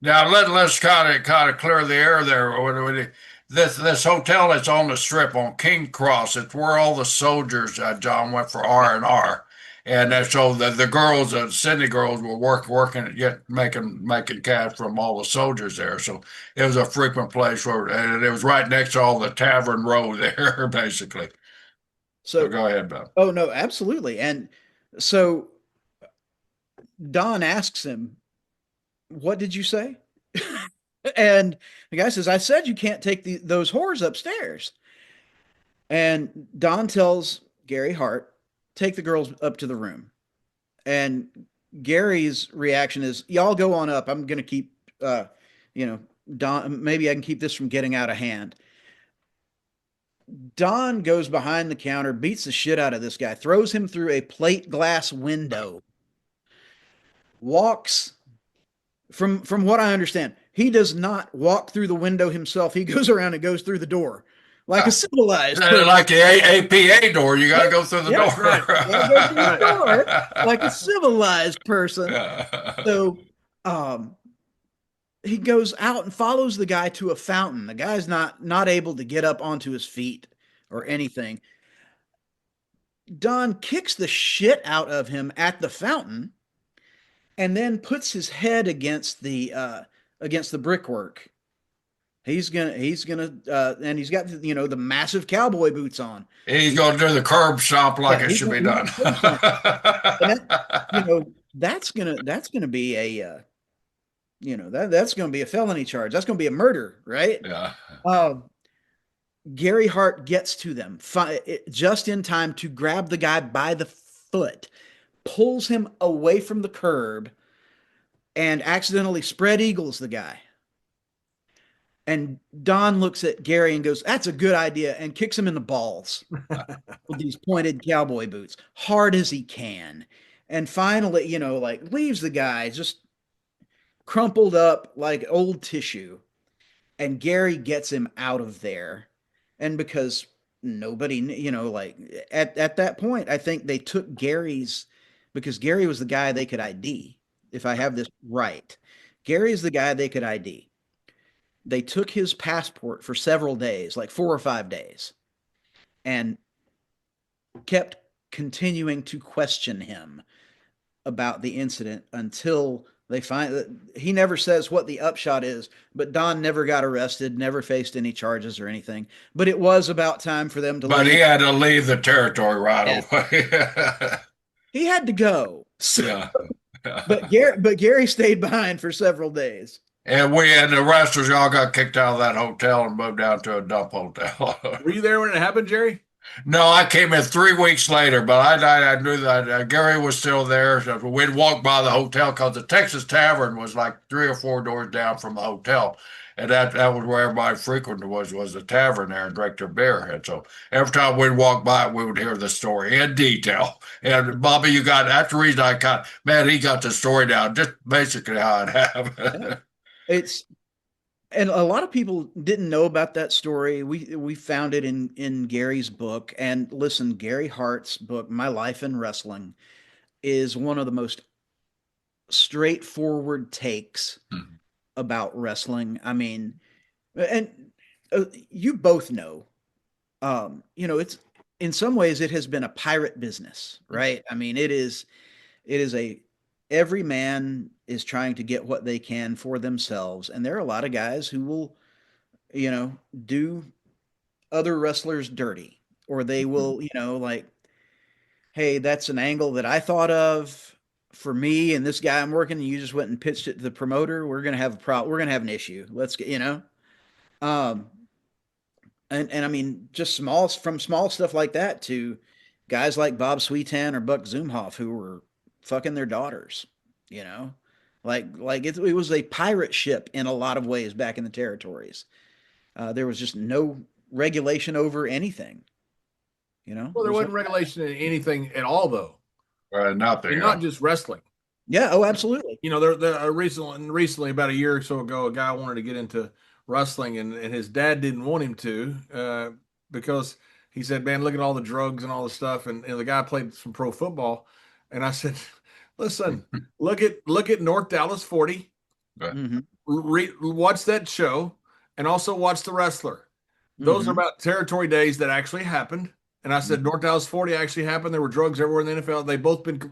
Speaker 3: Now let's kind of clear the air there. This hotel that's on the strip on King Cross, it's where all the soldiers, John, went for R&R. And so the girls, the Sydney girls, were working yet making cash from all the soldiers there. So it was a frequent place and it was right next to all the Tavern Row there, basically. So
Speaker 2: So,
Speaker 3: go ahead, Bob.
Speaker 2: oh no, absolutely. And so Don asks him, what did you say? And the guy says, I said you can't take those whores upstairs. And Don tells Gary Hart, take the girls up to the room. And Gary's reaction is, y'all go on up. I'm going to keep, you know, Don, maybe I can keep this from getting out of hand. Don goes behind the counter, beats the shit out of this guy, throws him through a plate glass window, walks from what I understand, he does not walk through the window himself. He goes around and goes through the door like a civilized person.
Speaker 3: Like the APA door, you got to go through the door.
Speaker 1: right.
Speaker 2: You go through the door like a civilized person. So he goes out and follows the guy to a fountain. The guy's not able to get up onto his feet or anything. Don kicks the shit out of him at the fountain and then puts his head against the brickwork. He's gonna and he's got the massive cowboy boots on.
Speaker 3: He's gonna do the curb stomp like it should be done.
Speaker 2: That's gonna be a that's gonna be a felony charge. That's gonna be a murder, right?
Speaker 3: Yeah.
Speaker 2: Gary Hart gets to them just in time to grab the guy by the foot, pulls him away from the curb, and accidentally spread eagles the guy. And Don looks at Gary and goes, that's a good idea, and kicks him in the balls with these pointed cowboy boots, hard as he can. And finally, leaves the guy just crumpled up like old tissue. And Gary gets him out of there. And because nobody, at that point, I think they took because Gary was the guy they could ID, if I have this right. Gary's the guy they could ID. They took his passport for several days, like 4 or 5 days, and kept continuing to question him about the incident until they find he never says what the upshot is, but Don never got arrested, never faced any charges or anything. But it was about time for them to
Speaker 3: leave. But he had to leave the territory right away.
Speaker 2: He had to go. So,
Speaker 3: yeah.
Speaker 2: But Gary stayed behind for several days.
Speaker 3: And we and the wrestlers all got kicked out of that hotel and moved down to a dump hotel.
Speaker 1: Were you there when it happened, Jerry?
Speaker 3: No, I came in 3 weeks later, but I knew that Gary was still there. So we'd walk by the hotel because the Texas Tavern was like 3 or 4 doors down from the hotel. And that was where everybody frequented was the tavern there and drank their beer. And so every time we'd walk by it, we would hear the story in detail. And Bobby, that's the reason I he got the story down, just basically how it happened.
Speaker 2: And a lot of people didn't know about that story. We found it in Gary's book. And listen, Gary Hart's book, My Life in Wrestling, is one of the most straightforward takes about wrestling. I mean, and you both know, it's in some ways it has been a pirate business, right? I mean, it is every man is trying to get what they can for themselves. And there are a lot of guys who will, do other wrestlers dirty, or they will, hey, that's an angle that I thought of for me and this guy I'm working, and you just went and pitched it to the promoter. We're going to have a problem. We're going to have an issue. Let's get, and I mean, just from small stuff like that to guys like Bob Sweetan or Buck Zumhoff who were fucking their daughters, like it was a pirate ship in a lot of ways back in the territories. There was just no regulation over anything,
Speaker 1: Well, there wasn't regulation in anything at all, though.
Speaker 3: Nothing.
Speaker 1: Not just wrestling.
Speaker 2: Yeah. Oh, absolutely.
Speaker 1: There recently, about a year or so ago, a guy wanted to get into wrestling, and his dad didn't want him to because he said, "Man, look at all the drugs and all the stuff." And the guy played some pro football, and I said, "Listen, look at North Dallas 40.
Speaker 2: Mm-hmm.
Speaker 1: Watch that show, and also watch The Wrestler. Those are about territory days that actually happened." And I said, North Dallas 40 actually happened. There were drugs everywhere in the NFL.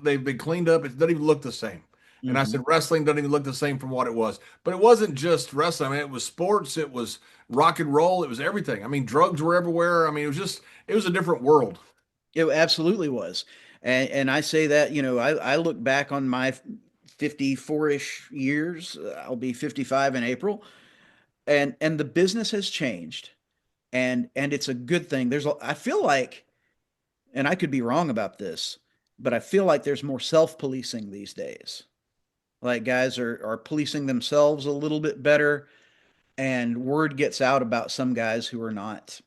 Speaker 1: They've been cleaned up. It doesn't even look the same. And I said, wrestling doesn't even look the same from what it was. But it wasn't just wrestling. I mean, it was sports. It was rock and roll. It was everything. I mean, drugs were everywhere. I mean, it was a different world.
Speaker 2: It absolutely was. And I say that, I look back on my 54-ish years. I'll be 55 in April. and the business has changed, and it's a good thing. I feel like, and I could be wrong about this, but I feel like there's more self-policing these days. Like guys are policing themselves a little bit better, and word gets out about some guys who are not.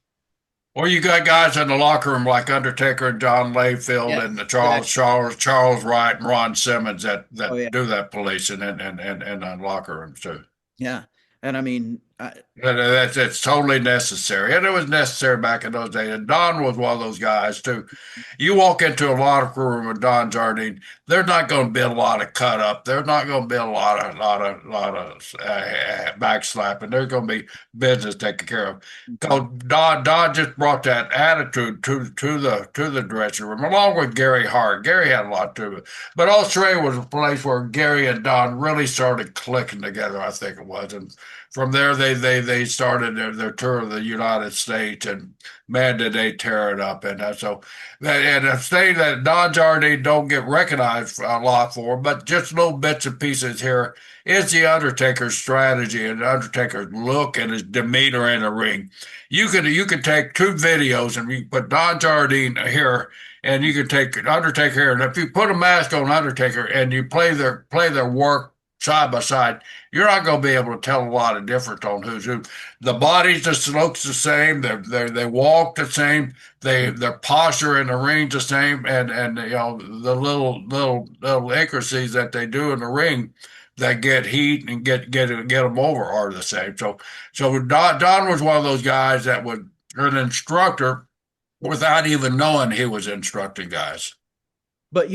Speaker 3: Or you got guys in the locker room like Undertaker and John Layfield
Speaker 2: Yeah,
Speaker 3: and the
Speaker 2: exactly.
Speaker 3: Charles Wright and Ron Simmons
Speaker 2: Oh yeah,
Speaker 3: that do that policing in the locker rooms too.
Speaker 2: yeah. And I mean,
Speaker 3: It's totally necessary, and it was necessary back in those days. And Don was one of those guys too. You walk into a locker room with Don Jardine, there's not going to be a lot of cut up. There's not going to be a lot of backslapping. There's going to be business taken care of.
Speaker 2: mhm.
Speaker 3: Because Don just brought that attitude to the dressing room, along with Gary Hart. Gary had a lot to it, but Australia was a place where Gary and Don really started clicking together. I think it was, and from there they started their tour of the United States, and man did they tear it up. And so and a thing that Don Jardine don't get recognized a lot for, but just little bits and pieces here, is the Undertaker's strategy and the Undertaker's look and his demeanor in the ring. You could take two videos and you put Don Jardine here, and you could take Undertaker here, and if you put a mask on Undertaker and you play their work side by side, you're not going to be able to tell a lot of difference on who's who. The bodies just looks the same. They walk the same. Their posture in the ring's the same, and you know the little intricacies that they do in the ring that get heat and get them over are the same. So Don was one of those guys that was an instructor without even knowing he was instructing guys.
Speaker 2: But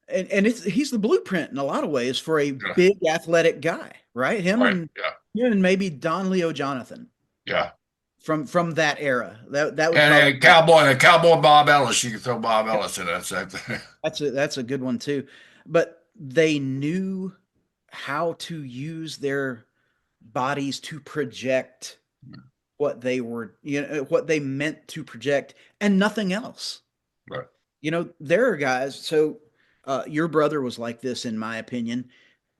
Speaker 2: and he's the blueprint in a lot of ways for a
Speaker 3: Yeah.
Speaker 2: big athletic guy, right?
Speaker 3: Right. Yeah.
Speaker 2: Him and maybe Don Leo Jonathan
Speaker 3: Yeah.
Speaker 2: from that era. That would probably
Speaker 3: And Cowboy Bob Ellis, you can throw Bob Ellis in that same thing.
Speaker 2: that's a good one too. But they knew how to use their bodies to project what they were, what they meant to project, and nothing else.
Speaker 3: Right.
Speaker 2: There are guys. So your brother was like this, in my opinion.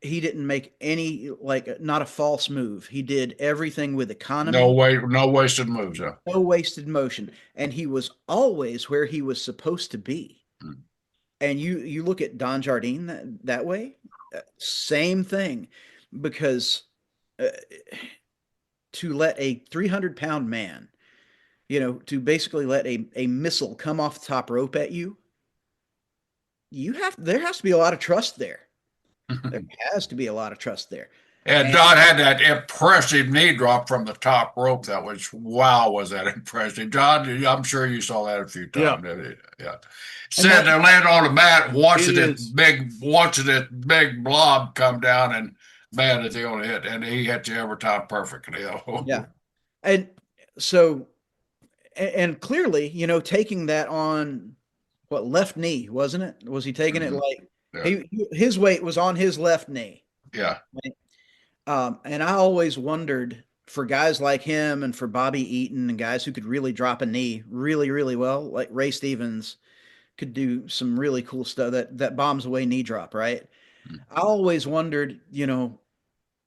Speaker 2: He didn't make any, like, not a false move. He did everything with economy,
Speaker 3: No wasted moves. Huh?
Speaker 2: no wasted motion, and he was always where he was supposed to be.
Speaker 3: Hmm.
Speaker 2: And you look at Don Jardine that way, same thing, because uh, to let a 300-pound man, to basically let a missile come off the top rope at you, there has to be a lot of trust there. There has to be a lot of trust there.
Speaker 3: And
Speaker 2: And
Speaker 3: Don had that impressive knee drop from the top rope. That was wow, was that impressive? John, I'm sure you saw that a few
Speaker 1: Yeah.
Speaker 3: times. Didn't you? Yeah.
Speaker 2: And
Speaker 3: Sitting there laying on the mat,
Speaker 1: It
Speaker 3: watching this big blob come down, and man, is he gonna hit? And he hit you every time perfectly.
Speaker 2: yeah. And so, and clearly, taking that on what, left knee, wasn't it? Was he taking it
Speaker 3: Mhm.
Speaker 2: like
Speaker 3: Yeah.
Speaker 2: his weight was on his left knee?
Speaker 3: Yeah.
Speaker 2: And I always wondered, for guys like him and for Bobby Eaton and guys who could really drop a knee really, really well, like Ray Stevens could do some really cool stuff, that bombs away knee drop, right? I always wondered,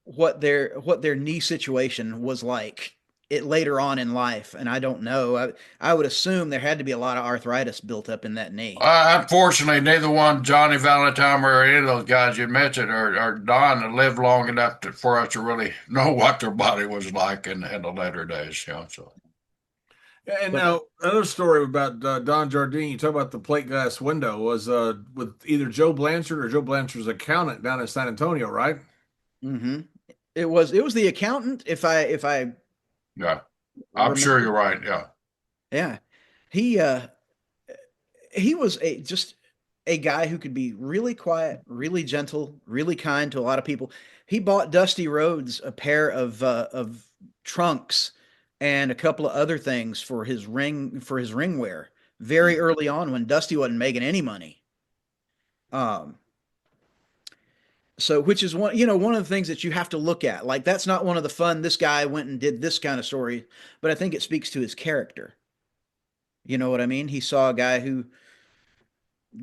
Speaker 2: what their knee situation was like it later on in life, and I don't know. I would assume there had to be a lot of arthritis built up in that knee.
Speaker 3: Unfortunately, neither one, Johnny Valentine or any of those guys you mentioned, are Don lived long enough for us to really know what their body was like in the later days. So
Speaker 1: And
Speaker 2: But
Speaker 1: now another story about Don Jardine. You talk about the plate glass window was with either Joe Blanchard or Joe Blanchard's accountant down in San Antonio, right?
Speaker 2: hmm it was the accountant, if I
Speaker 3: yeah, I'm sure
Speaker 2: remember.
Speaker 3: you're right. Yeah.
Speaker 2: Yeah, he he was just a guy who could be really quiet, really gentle, really kind to a lot of people. He bought Dusty Rhodes a pair of trunks and a couple of other things for his ring wear very early on, when Dusty wasn't making any money. Um, so, which is one of the things that you have to look at. Like, that's not one of the fun, this guy went and did this kind of story, but I think it speaks to his character. You know what I mean? He saw a guy who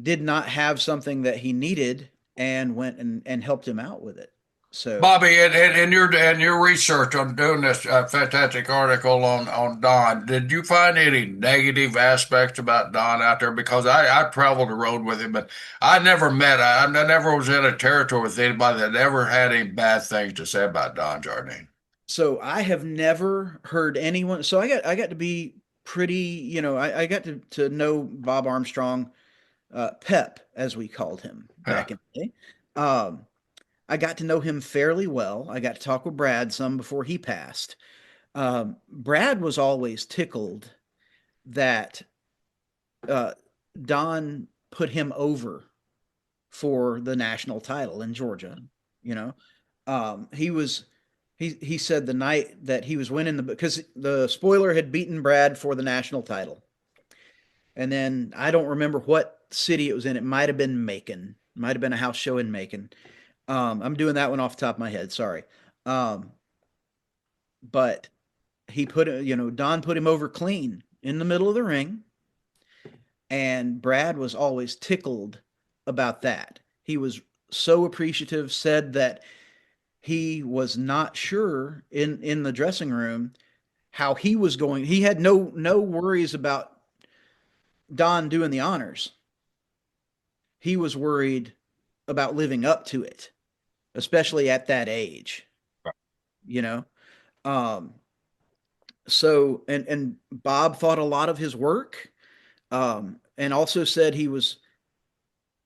Speaker 2: did not have something that he needed and went and helped him out with it. So
Speaker 3: Bobby, in your research on doing this fantastic article on Don, did you find any negative aspects about Don out there? Because I traveled the road with him, but I never was in a territory with anybody that ever had any bad things to say about Don Jardine.
Speaker 2: so I have never heard anyone. So I got to be pretty, I got to know Bob Armstrong, Pep, as we called him
Speaker 3: Yeah.
Speaker 2: back in the day. Um, I got to know him fairly well. I got to talk with Brad some before he passed. Brad was always tickled that uh, Don put him over for the national title in Georgia. You know, he was he said the night that he was winning because the spoiler had beaten Brad for the national title, and then I don't remember what city it was in. It might have been Macon, might have been a house show in Macon. I'm doing that one off the top of my head. Sorry, um, but he put Don put him over clean in the middle of the ring, and Brad was always tickled about that. He was so appreciative. Said that he was not sure in the dressing room how he was going. He had no worries about Don doing the honors. He was worried about living up to it, especially at that age, you know. Um, so and Bob thought a lot of his work, and also said he was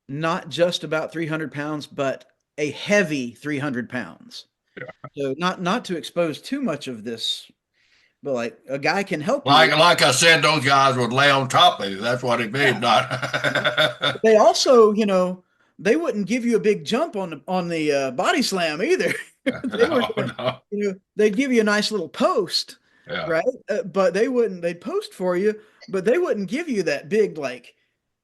Speaker 2: not just about 300 pounds, but a heavy 300 pounds. So not to expose too much of this, but like a guy can help you.
Speaker 3: Like I said, those guys would lay on top of you. That's what he means,
Speaker 2: Yeah.
Speaker 3: not.
Speaker 2: They also, they wouldn't give you a big jump on the body slam either. They were
Speaker 3: No,
Speaker 2: gonna,
Speaker 3: no.
Speaker 2: they'd give you a nice little post,
Speaker 3: Yeah.
Speaker 2: right? But they wouldn't. They'd post for you, but they wouldn't give you that big like,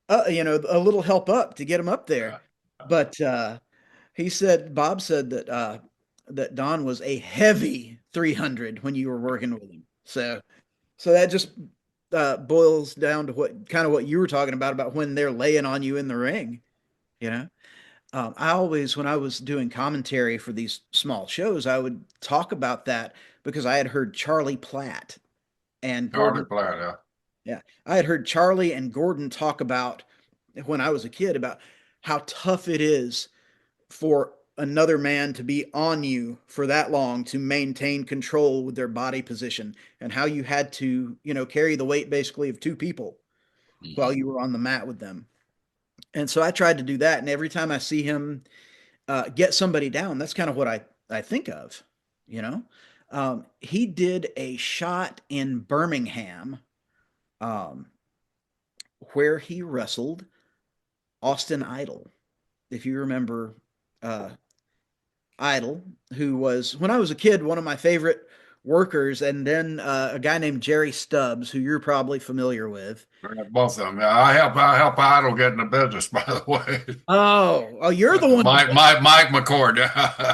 Speaker 2: a little help up to get them up there.
Speaker 3: Yeah.
Speaker 2: But Bob said that Don was a heavy 300 when you were working with him. So that just boils down to what you were talking about when they're laying on you in the ring. You know, I always, when I was doing commentary for these small shows, I would talk about that because I had heard Charlie Platt and
Speaker 3: Charlie
Speaker 2: Gordon.
Speaker 3: Platt, yeah.
Speaker 2: Yeah, I had heard Charlie and Gordon talk about when I was a kid about how tough it is for another man to be on you for that long to maintain control with their body position, and how you had to, carry the weight basically of two people while
Speaker 3: Mhm.
Speaker 2: you were on the mat with them. And so I tried to do that. And every time I see him get somebody down, that's kind of what I think of, you know. He did a shot in Birmingham, um, where he wrestled Austin Idol. If you remember, uh, Idol, who was, when I was a kid, one of my favorite workers, and then a guy named Jerry Stubbs, who you're probably familiar with.
Speaker 3: Yeah, both of them. Yeah, I help Idle get in the business, by the way.
Speaker 2: Oh, you're the one to blame.
Speaker 3: Mike McCord.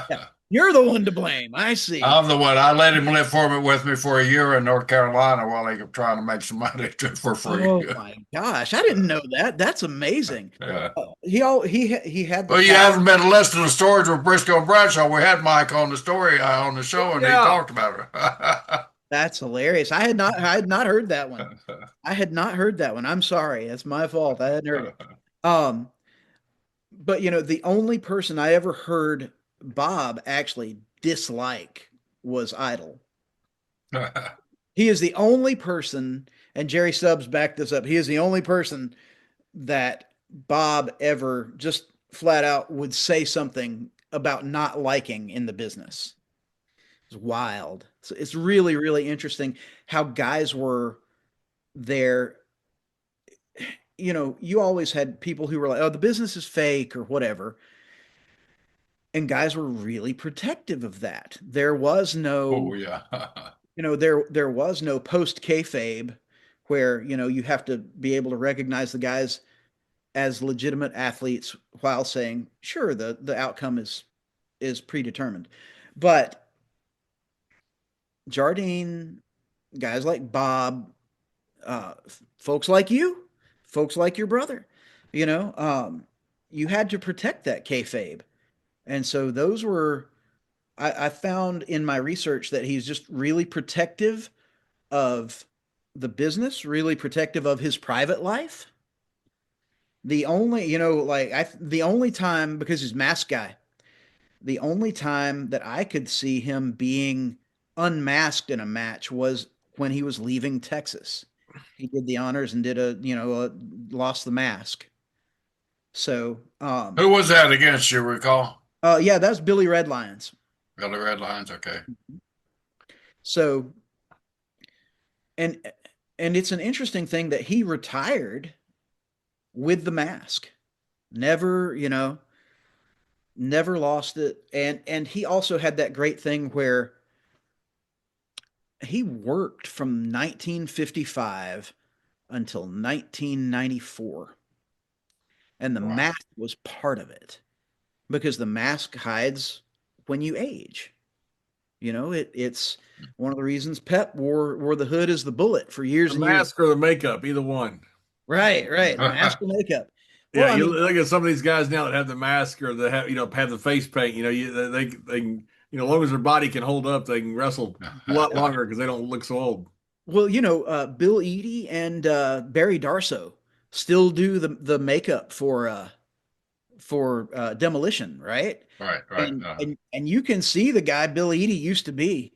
Speaker 2: Yeah, you're the one to blame. I see.
Speaker 3: I'm the one. I let him live with me for a year in North Carolina while he was trying to make some money for free.
Speaker 2: Oh my gosh, I didn't know that. That's amazing.
Speaker 3: Yeah.
Speaker 2: He had the
Speaker 3: Well, you
Speaker 2: talent.
Speaker 3: haven't been listening to stories with Brisco and Bradshaw. We had Mike on the story on the show, and he
Speaker 1: Yeah.
Speaker 3: talked about
Speaker 2: That's hilarious. I had not heard that one.
Speaker 3: it.
Speaker 2: I had not heard that one. I'm sorry. That's my fault. I hadn't heard it. Um, but the only person I ever heard Bob actually dislike was Idol. He is the only person, and Jerry Stubbs backed this up. He is the only person that Bob ever just flat out would say something about not liking in the business. It's wild. So it's really, really interesting how guys were there. You always had people who were like, oh, the business is fake or whatever. And guys were really protective of that. There was
Speaker 3: Oh
Speaker 2: no,
Speaker 3: yeah.
Speaker 2: there was no post kayfabe where, you have to be able to recognize the guys as legitimate athletes while saying, sure, the outcome is predetermined. But Jardine, guys like Bob, uh, folks like you, folks like your brother, you had to protect that kayfabe. And so those were I found in my research that he's just really protective of the business, really protective of his private life. The only, the only time, because he's mask guy, the only time that I could see him being unmasked in a match was when he was leaving Texas. He did the honors and did lost the mask. So,
Speaker 3: Who was that against, you recall?
Speaker 2: yeah, that's Billy Red Lions.
Speaker 3: Got the red lines, okay.
Speaker 2: So, and and it's an interesting thing that he retired with the mask. Never, never lost it. And he also had that great thing where he worked from 1955 until 1994. And the
Speaker 3: Wow.
Speaker 2: mask was part of it because the mask hides when you age. It's one of the reasons Pep wore the hood as the bullet for years
Speaker 1: The
Speaker 2: and years.
Speaker 1: mask or the makeup, either one.
Speaker 2: Right, right. Mask and makeup.
Speaker 1: Yeah,
Speaker 2: Well, I
Speaker 1: you
Speaker 2: mean,
Speaker 1: look at some of these guys now that have the mask or that have the face paint. They can, as long as their body can hold up, they can wrestle a lot longer because they don't look so old.
Speaker 2: well, Bill Eadie and Barry Darso still do the makeup for Demolition, right?
Speaker 3: Right, right.
Speaker 2: And you can see the guy Bill Eadie used to be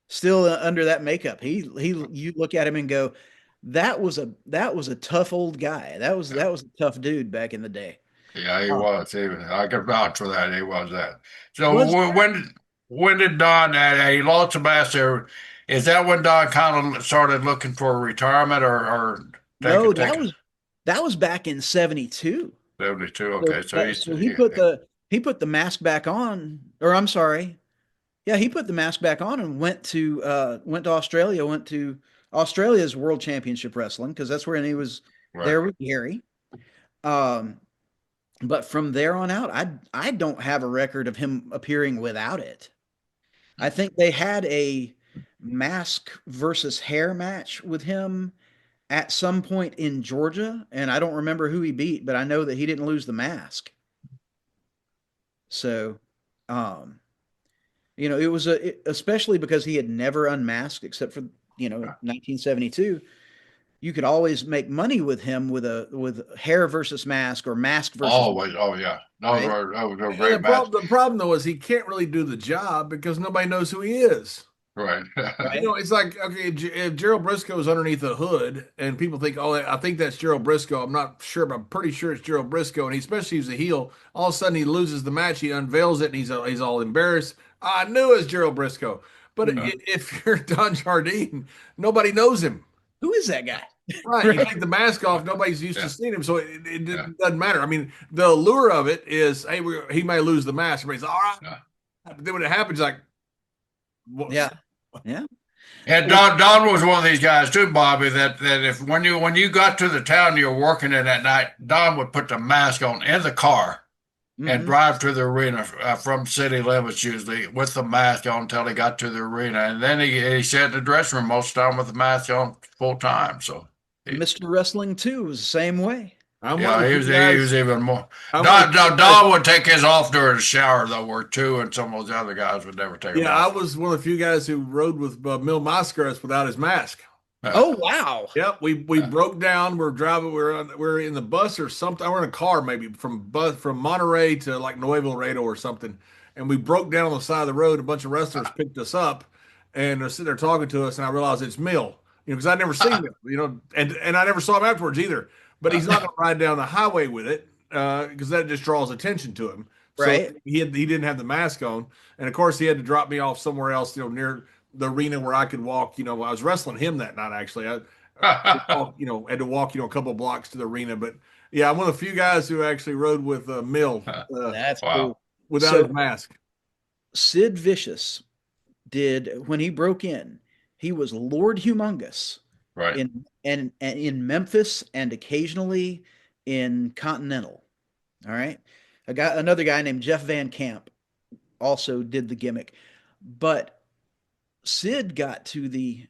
Speaker 2: still under that makeup. He you look at him and go, that was a tough old guy. That was a tough dude back in the day.
Speaker 3: Yeah, he
Speaker 2: Uh,
Speaker 3: was. I could vouch for that. He was that. So
Speaker 2: was
Speaker 3: when did Don he lost the master? Is that when Don kind of started looking for retirement or
Speaker 2: no,
Speaker 3: take a
Speaker 2: that was back in 72.
Speaker 3: 72?
Speaker 2: So
Speaker 3: Okay, so
Speaker 2: that so he put the mask back on, or I'm sorry. Yeah, he put the mask back on and went to Australia, went to Australia's World Championship Wrestling because that's where he was
Speaker 3: right.
Speaker 2: there with Gary. Um, but from there on out, I don't have a record of him appearing without it. I think they had a mask versus hair match with him at some point in Georgia, and I don't remember who he beat, but I know that he didn't lose the mask. So, um, it was especially because he had never unmasked except for 1972. You could always make money with him with hair versus mask or mask versus
Speaker 3: Always. Oh yeah.
Speaker 2: right.
Speaker 3: Those were
Speaker 1: And
Speaker 3: great matches.
Speaker 1: the problem though is he can't really do the job because nobody knows who he is.
Speaker 3: Right.
Speaker 2: Right.
Speaker 1: It's like, okay, if Gerald Briscoe is underneath the hood and people think, oh, I think that's Gerald Briscoe. I'm not sure, but I'm pretty sure it's Gerald Briscoe. And he, especially he's a heel, all of a sudden he loses the match. He unveils it and he's all embarrassed. I knew it was Gerald Briscoe. But
Speaker 2: Mhm.
Speaker 1: if you're Don Jardine, nobody knows him.
Speaker 2: Who is that guy?
Speaker 1: Right. You
Speaker 2: Right.
Speaker 1: take the mask off, nobody's used
Speaker 3: Yeah.
Speaker 1: to seeing him. So it
Speaker 3: Yeah.
Speaker 1: doesn't matter. I mean, the allure of it is, hey, he may lose the mask. Everybody's all right.
Speaker 3: Yeah.
Speaker 1: But then when it happens, like, what?
Speaker 2: Yeah. Yeah.
Speaker 3: And Don was one of these guys too, Bobby. That if when you got to the town you were working in that night, Don would put the mask on in the car and
Speaker 2: Mhm.
Speaker 3: drive to the arena from city limits usually with the mask on until he got to the arena, and then he sat in the dressing room most of the time with the mask on full time. So
Speaker 2: Mr. Wrestling 2 was the same way.
Speaker 1: I'm one
Speaker 3: yeah,
Speaker 1: of
Speaker 3: he
Speaker 1: the
Speaker 3: was
Speaker 1: few
Speaker 3: he was
Speaker 1: guys.
Speaker 3: even more.
Speaker 1: I'm one of
Speaker 3: Don,
Speaker 1: the few
Speaker 3: Don,
Speaker 1: guys.
Speaker 3: Don would take his off during the shower though, where two and some of those other guys would never take them
Speaker 1: Yeah, I
Speaker 3: off.
Speaker 1: was one of the few guys who rode with Mil Mascaras without his mask.
Speaker 2: Oh, wow.
Speaker 1: Yep, we broke down. We're driving. We're in the bus or something. We're in a car maybe from Monterey to like Nuevo Laredo or something, and we broke down on the side of the road. A bunch of wrestlers picked us up, and they're sitting there talking to us. And I realized it's Mill, because I'd never seen him, and I never saw him afterwards either. But he's not going to ride down the highway with it because that just draws attention to him. So
Speaker 2: Right.
Speaker 1: he didn't have the mask on, and of course he had to drop me off somewhere else, near the arena where I could walk. I was wrestling him that night actually. Had to walk, a couple of blocks to the arena. But yeah, I'm one of the few guys who actually rode with Mill
Speaker 2: That's
Speaker 3: Wow.
Speaker 2: cool.
Speaker 1: without
Speaker 2: So
Speaker 1: his mask.
Speaker 2: Sid Vicious when he broke in, he was Lord Humongous
Speaker 3: Right.
Speaker 2: and in Memphis and occasionally in Continental. All right. Another guy named Jeff Van Camp also did the gimmick. But Sid got to the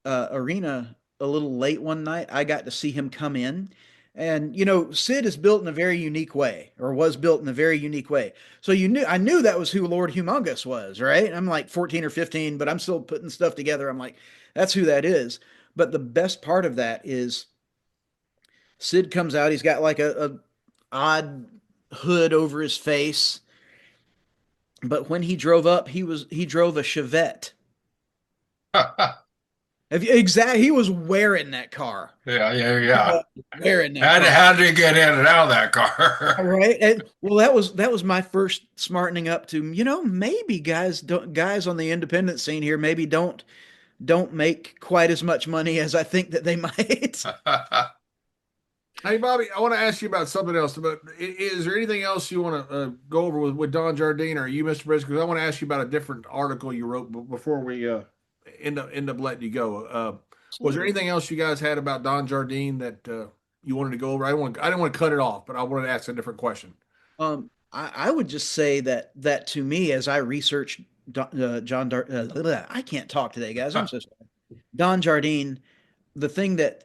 Speaker 2: arena a little late one night. I got to see him come in, And Sid is built in a very unique way, or was built in a very unique way. So I knew that was who Lord Humongous was, right? I'm like 14 or 15, but I'm still putting stuff together. I'm like, that's who that is. But the best part of that is Sid comes out. He's got like a odd hood over his face. But when he drove up, he drove a Chevette. Exactly, he was wearing that car.
Speaker 3: Yeah, yeah, yeah.
Speaker 2: Wearing that car.
Speaker 3: How did you get in and out of that car?
Speaker 2: All right. And, well, that was my first smartening up to, maybe guys on the independent scene here maybe don't make quite as much money as I think that they might.
Speaker 1: Hey, Bobby, I want to ask you about something else. But is there anything else you want to go over with Don Jardine or you, Mr. Briscoe? Because I want to ask you about a different article you wrote before we end up letting you go. Was there anything else you guys had about Don Jardine that you wanted to go over? I didn't want to cut it off, but I wanted to ask a different question.
Speaker 2: I would just say that to me, as I researched I can't talk today, guys. I'm so sorry. Don Jardine, the thing that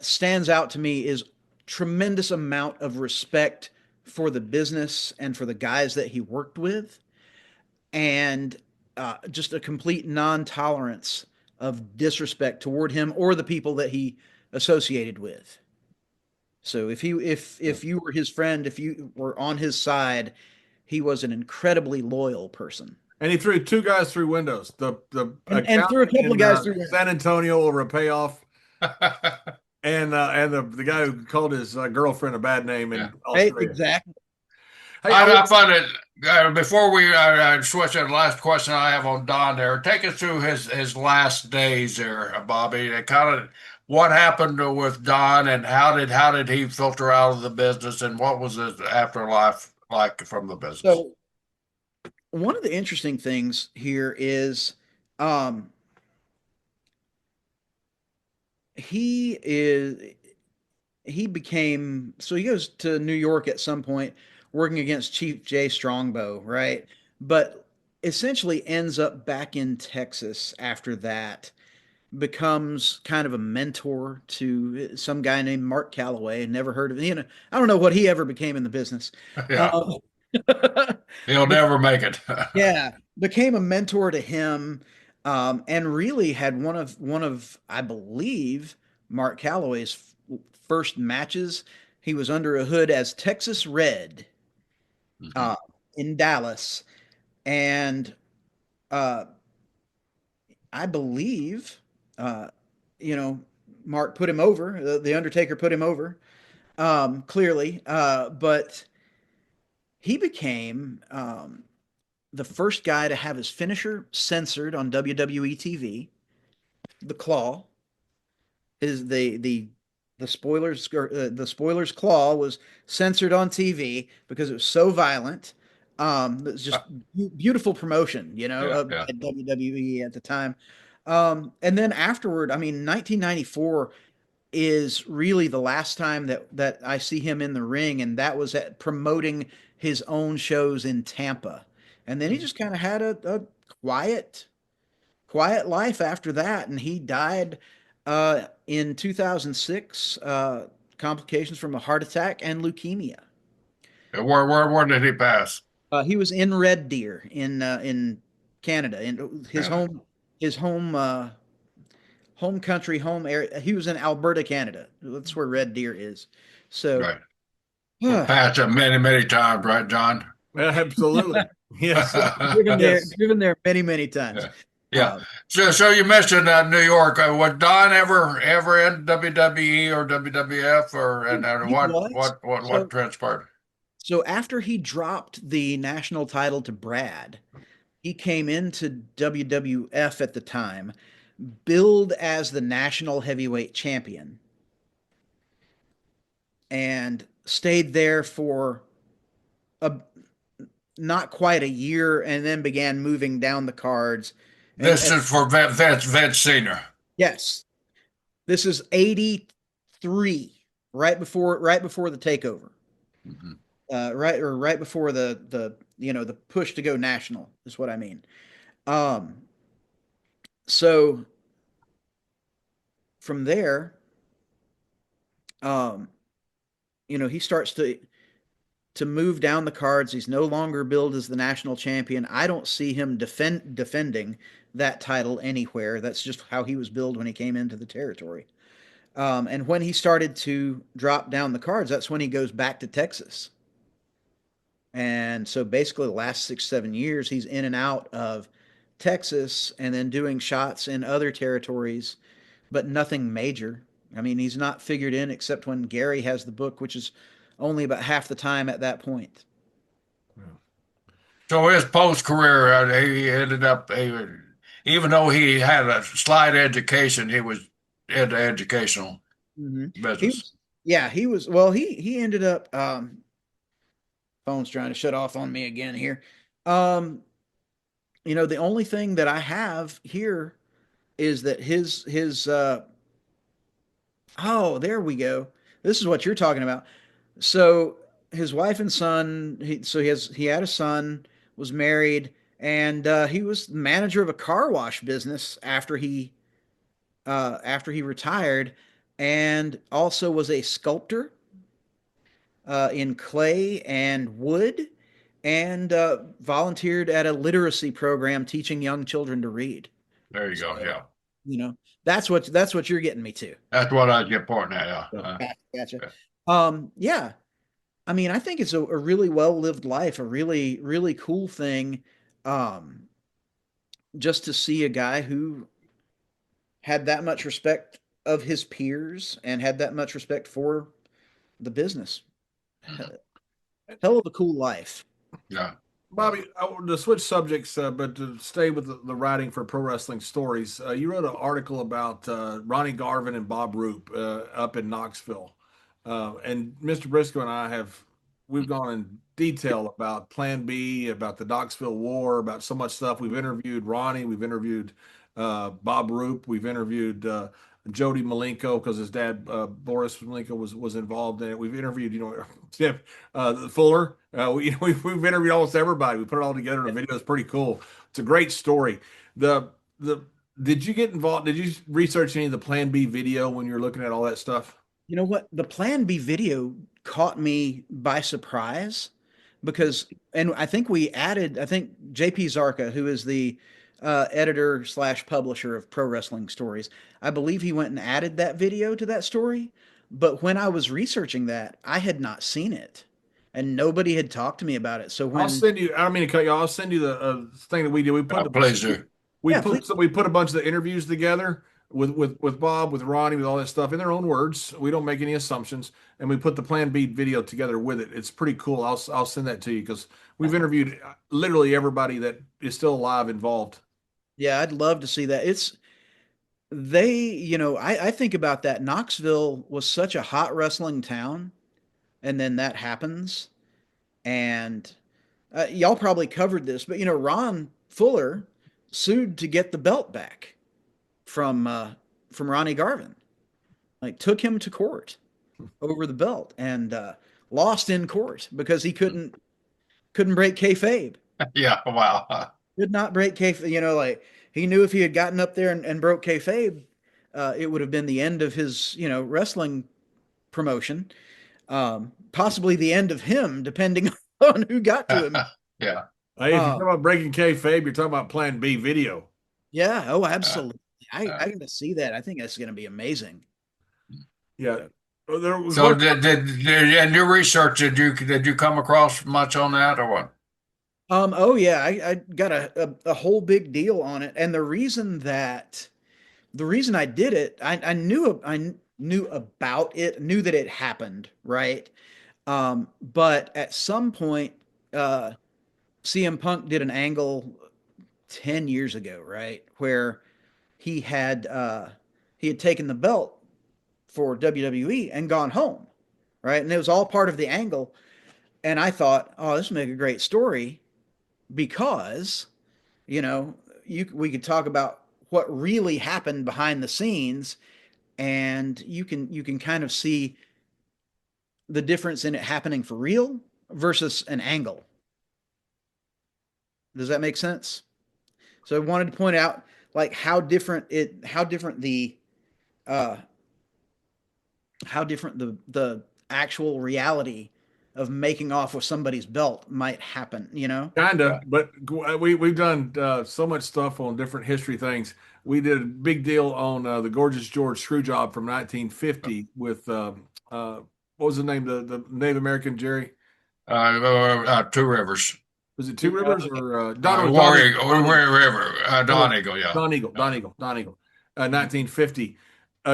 Speaker 2: stands out to me is tremendous amount of respect for the business and for the guys that he worked with, and just a complete non-tolerance of disrespect toward him or the people that he associated with. So if you were his friend, if you were on his side, he was an incredibly loyal person.
Speaker 1: And he threw two guys through windows. The
Speaker 2: And threw a
Speaker 1: accountant
Speaker 2: couple of
Speaker 1: in
Speaker 2: guys through.
Speaker 1: San Antonio over a payoff, and the guy who called his girlfriend a bad name in
Speaker 3: Yeah.
Speaker 2: Hey,
Speaker 1: Australia.
Speaker 2: exactly.
Speaker 1: Hey,
Speaker 3: I find it before we switch to the last question I have on Don there. Take us through his last days there, Bobby. Kind of what happened with Don and how did he filter out of the business and what was his afterlife like from the business?
Speaker 2: So one of the interesting things here is um, he is he became so he goes to New York at some point working against Chief Jay Strongbow, right? But essentially ends up back in Texas after that, becomes kind of a mentor to some guy named Mark Calloway. Never heard of him. I don't know what he ever became in the business.
Speaker 3: Yeah,
Speaker 2: Um,
Speaker 3: he'll
Speaker 2: but
Speaker 3: never make it.
Speaker 2: yeah, became a mentor to him, and really had one of I believe Mark Calloway's first matches. He was under a hood as Texas Red
Speaker 3: Mhm.
Speaker 2: uh, in Dallas, and uh, I believe, uh, you know, Mark put him over. The Undertaker put him over, clearly, but he became the first guy to have his finisher censored on WWE TV. The Claw is the spoilers claw was censored on TV because it was so violent. It was just beautiful promotion,
Speaker 3: Yeah,
Speaker 2: by
Speaker 3: yeah.
Speaker 2: WWE at the time. And then afterward, I mean, 1994 is really the last time that I see him in the ring, and that was at promoting his own shows in Tampa. And then he just kind of had a quiet life after that, and he died in 2006, complications from a heart attack and leukemia.
Speaker 3: Where did he pass?
Speaker 2: He was in Red Deer in Canada, in
Speaker 3: Yeah,
Speaker 2: his home country, home area. He was in Alberta, Canada. That's where Red Deer is. So,
Speaker 3: right. Well, passed it many, many times, right, John?
Speaker 1: Absolutely. Yes. Yes.
Speaker 2: driven there many, many times.
Speaker 3: Yeah. Yeah.
Speaker 2: Uh,
Speaker 3: So you mentioned New York. Was Don ever in WWE or WWF and
Speaker 2: he was.
Speaker 3: what transpired?
Speaker 2: So after he dropped the national title to Brad, he came into WWF at the time, billed as the national heavyweight champion, and stayed there for a not quite a year, and then began moving down the cards.
Speaker 3: This
Speaker 2: And
Speaker 3: is for Vince Senior.
Speaker 2: yes, this is 83, right before the takeover.
Speaker 3: Mhm.
Speaker 2: Right before the push to go national is what I mean. Um, so from there, um, he starts to move down the cards. He's no longer billed as the national champion. I don't see him defending that title anywhere. That's just how he was billed when he came into the territory. And when he started to drop down the cards, that's when he goes back to Texas. And so basically, the last 6, 7 years, he's in and out of Texas and then doing shots in other territories, but nothing major. I mean, he's not figured in except when Gary has the book, which is only about half the time at that point.
Speaker 3: So his post career, he ended up, even though he had a slight education, he was into educational
Speaker 2: Mm-hmm. He
Speaker 3: business.
Speaker 2: was, yeah, he was. Well, he ended up. Phone's trying to shut off on me again here. Um, the only thing that I have here is that his. Oh, there we go. This is what you're talking about. So his wife and son. He had a son, was married, and he was manager of a car wash business after he retired, and also was a sculptor in clay and wood, and volunteered at a literacy program teaching young children to read.
Speaker 3: There you go.
Speaker 2: So,
Speaker 3: Yeah.
Speaker 2: you know, that's what you're getting me to.
Speaker 3: That's what I get pointing at. Yeah.
Speaker 2: Gotcha.
Speaker 3: Yeah.
Speaker 2: Yeah. I mean, I think it's a really well lived life, a really, really cool thing. Um, just to see a guy who had that much respect of his peers and had that much respect for the business. Hell of a cool life.
Speaker 3: Yeah.
Speaker 1: Bobby, to switch subjects, but to stay with the writing for Pro Wrestling Stories, you wrote an article about Ronnie Garvin and Bob Roop up in Knoxville. And Mr. Briscoe and we've gone in detail about Plan B, about the Knoxville War, about so much stuff. We've interviewed Ronnie, we've interviewed Bob Roop, we've interviewed Jody Malenko because his dad Boris Malenko was involved in it. We've interviewed Tim Fuller. We've interviewed almost everybody. We put it all together in a video. It's pretty cool. It's a great story. The Did you get involved? Did you research any of the Plan B video when you were looking at all that stuff?
Speaker 2: You know what? The Plan B video caught me by surprise because, and I think JP Zarka, who is the editor slash publisher of Pro Wrestling Stories, I believe he went and added that video to that story. But when I was researching that, I had not seen it and nobody had talked to me about it. So
Speaker 1: I'll
Speaker 2: when,
Speaker 1: send you. I don't mean to cut you off. I'll send you the thing that we did.
Speaker 3: Please do.
Speaker 1: We
Speaker 2: yeah,
Speaker 1: put
Speaker 2: please.
Speaker 1: so we put a bunch of the interviews together with Bob, with Ronnie, with all that stuff in their own words. We don't make any assumptions, and we put the Plan B video together with it. It's pretty cool. I'll send that to you because we've interviewed literally everybody that is still alive involved.
Speaker 2: Yeah, I'd love to see that. I think about that. Knoxville was such a hot wrestling town, and then that happens. And y'all probably covered this, but Ron Fuller sued to get the belt back from Ronnie Garvin. Like took him to court over the belt and lost in court because he couldn't break kayfabe.
Speaker 3: Yeah. Wow.
Speaker 2: Could not break kayfabe. Like he knew if he had gotten up there and broke kayfabe, it would have been the end of his wrestling promotion. Possibly the end of him, depending on who got to him.
Speaker 3: Yeah.
Speaker 1: Hey, if you're talking about breaking kayfabe, you're talking about Plan B video.
Speaker 2: Yeah. Oh, absolutely.
Speaker 3: Uh,
Speaker 2: I got to see that. I think that's going to be amazing.
Speaker 1: Yeah. There was
Speaker 3: So
Speaker 1: one,
Speaker 3: in your research, did you come across much on that or what?
Speaker 2: Oh yeah, I got a whole big deal on it, and the reason I did it, I knew about it, knew that it happened, right? But at some point, CM Punk did an angle 10 years ago, right, where he had uh, he had taken the belt for WWE and gone home, right, and it was all part of the angle. And I thought, oh, this would make a great story because you know we could talk about what really happened behind the scenes, and you can kind of see the difference in it happening for real versus an angle. Does that make sense? So I wanted to point out like how different the uh how different the actual reality of making off with somebody's belt might happen, you know?
Speaker 3: Yeah.
Speaker 1: Kinda, but we've done so much stuff on different history things. We did a big deal on the Gorgeous George screw job from 1950 with what was the name? The Native American Jerry.
Speaker 3: Two Rivers.
Speaker 1: Was it Two Rivers or Don
Speaker 3: Warrior,
Speaker 1: Eagle? Don Eagle.
Speaker 3: River, Don Eagle, yeah.
Speaker 1: Don Eagle. Don Eagle. Don Eagle. 1950.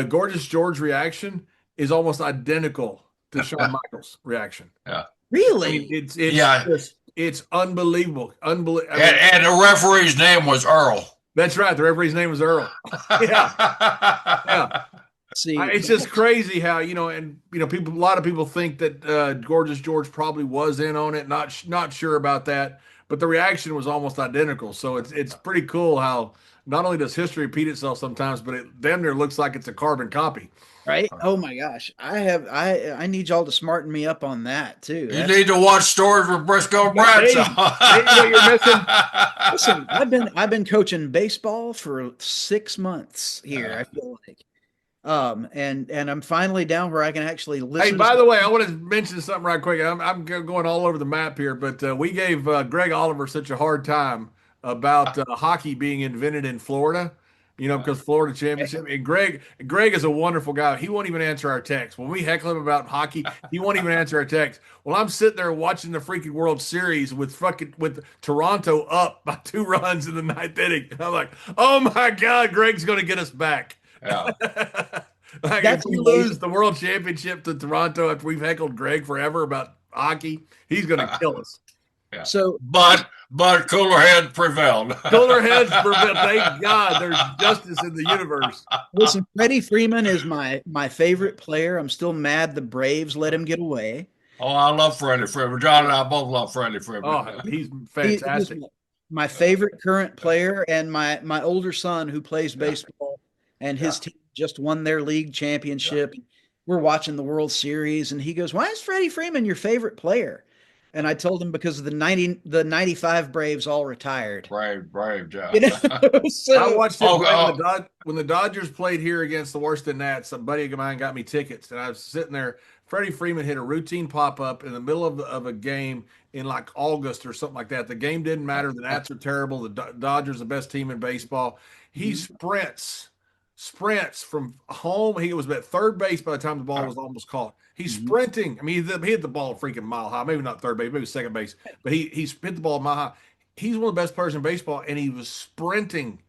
Speaker 1: Gorgeous George reaction is almost identical to Shawn Michaels' reaction.
Speaker 3: Yeah.
Speaker 1: I mean,
Speaker 2: Really?
Speaker 1: it's
Speaker 3: Yeah.
Speaker 1: just it's unbelievable. Unbelievable.
Speaker 3: And the referee's name was Earl.
Speaker 1: That's right. The referee's name was Earl. Yeah, yeah.
Speaker 2: See,
Speaker 1: It's just crazy how and people. A lot of people think that Gorgeous George probably was in on it. Not sure about that, but the reaction was almost identical. So it's pretty cool how not only does history repeat itself sometimes, but it damn near looks like it's a carbon copy.
Speaker 2: right? Oh my gosh. I need y'all to smarten me up on that too.
Speaker 3: You need to watch Stories with Brisco and Bradshaw.
Speaker 1: Hey, what you're missing.
Speaker 2: Listen, I've been coaching baseball for 6 months here, I feel like. And I'm finally down where I can actually listen.
Speaker 1: Hey, by the way, I want to mention something right quick. I'm going all over the map here, but we gave Greg Oliver such a hard time about hockey being invented in Florida. Because Florida championship. And Greg is a wonderful guy. He won't even answer our text. When we heckle him about hockey, he won't even answer our text. Well, I'm sitting there watching the freaking World Series with Toronto up by 2 runs in the 9th inning. And I'm like, oh my God, Greg's going to get us back.
Speaker 3: Yeah.
Speaker 1: Like
Speaker 2: That's
Speaker 1: if we
Speaker 2: amazing.
Speaker 1: lose the World Championship to Toronto after we've heckled Greg forever about hockey, he's going to kill us.
Speaker 3: Yeah.
Speaker 2: So,
Speaker 3: but cooler heads prevailed.
Speaker 1: Cooler heads prevail. Thank God there's justice in the universe.
Speaker 2: listen, Freddie Freeman is my favorite player. I'm still mad the Braves let him get away.
Speaker 3: Oh, I love Freddie Freeman. John and I both love Freddie Freeman.
Speaker 1: Oh, he's
Speaker 2: He's
Speaker 1: fantastic.
Speaker 2: my favorite current player, and my older son who plays baseball, and his team just won their league championship. We're watching the World Series, and he goes, "Why is Freddie Freeman your favorite player?" And I told him because of the 95 Braves all retired.
Speaker 3: Brave, yeah.
Speaker 2: You know? So,
Speaker 1: I watched it when the Dodgers played here against the Washington Nats. A buddy of mine got me tickets, and I was sitting there. Freddie Freeman hit a routine pop up in the middle of a game in like August or something like that. The game didn't matter. The Nats are terrible. The Dodgers the best team in baseball. He sprints from home. He was at third base by the time the ball was almost caught. He's sprinting. I mean, he hit the ball a freaking mile high. Maybe not third base, maybe second base, but he hit the ball a mile high. He's one of the best players in baseball, and he was sprinting.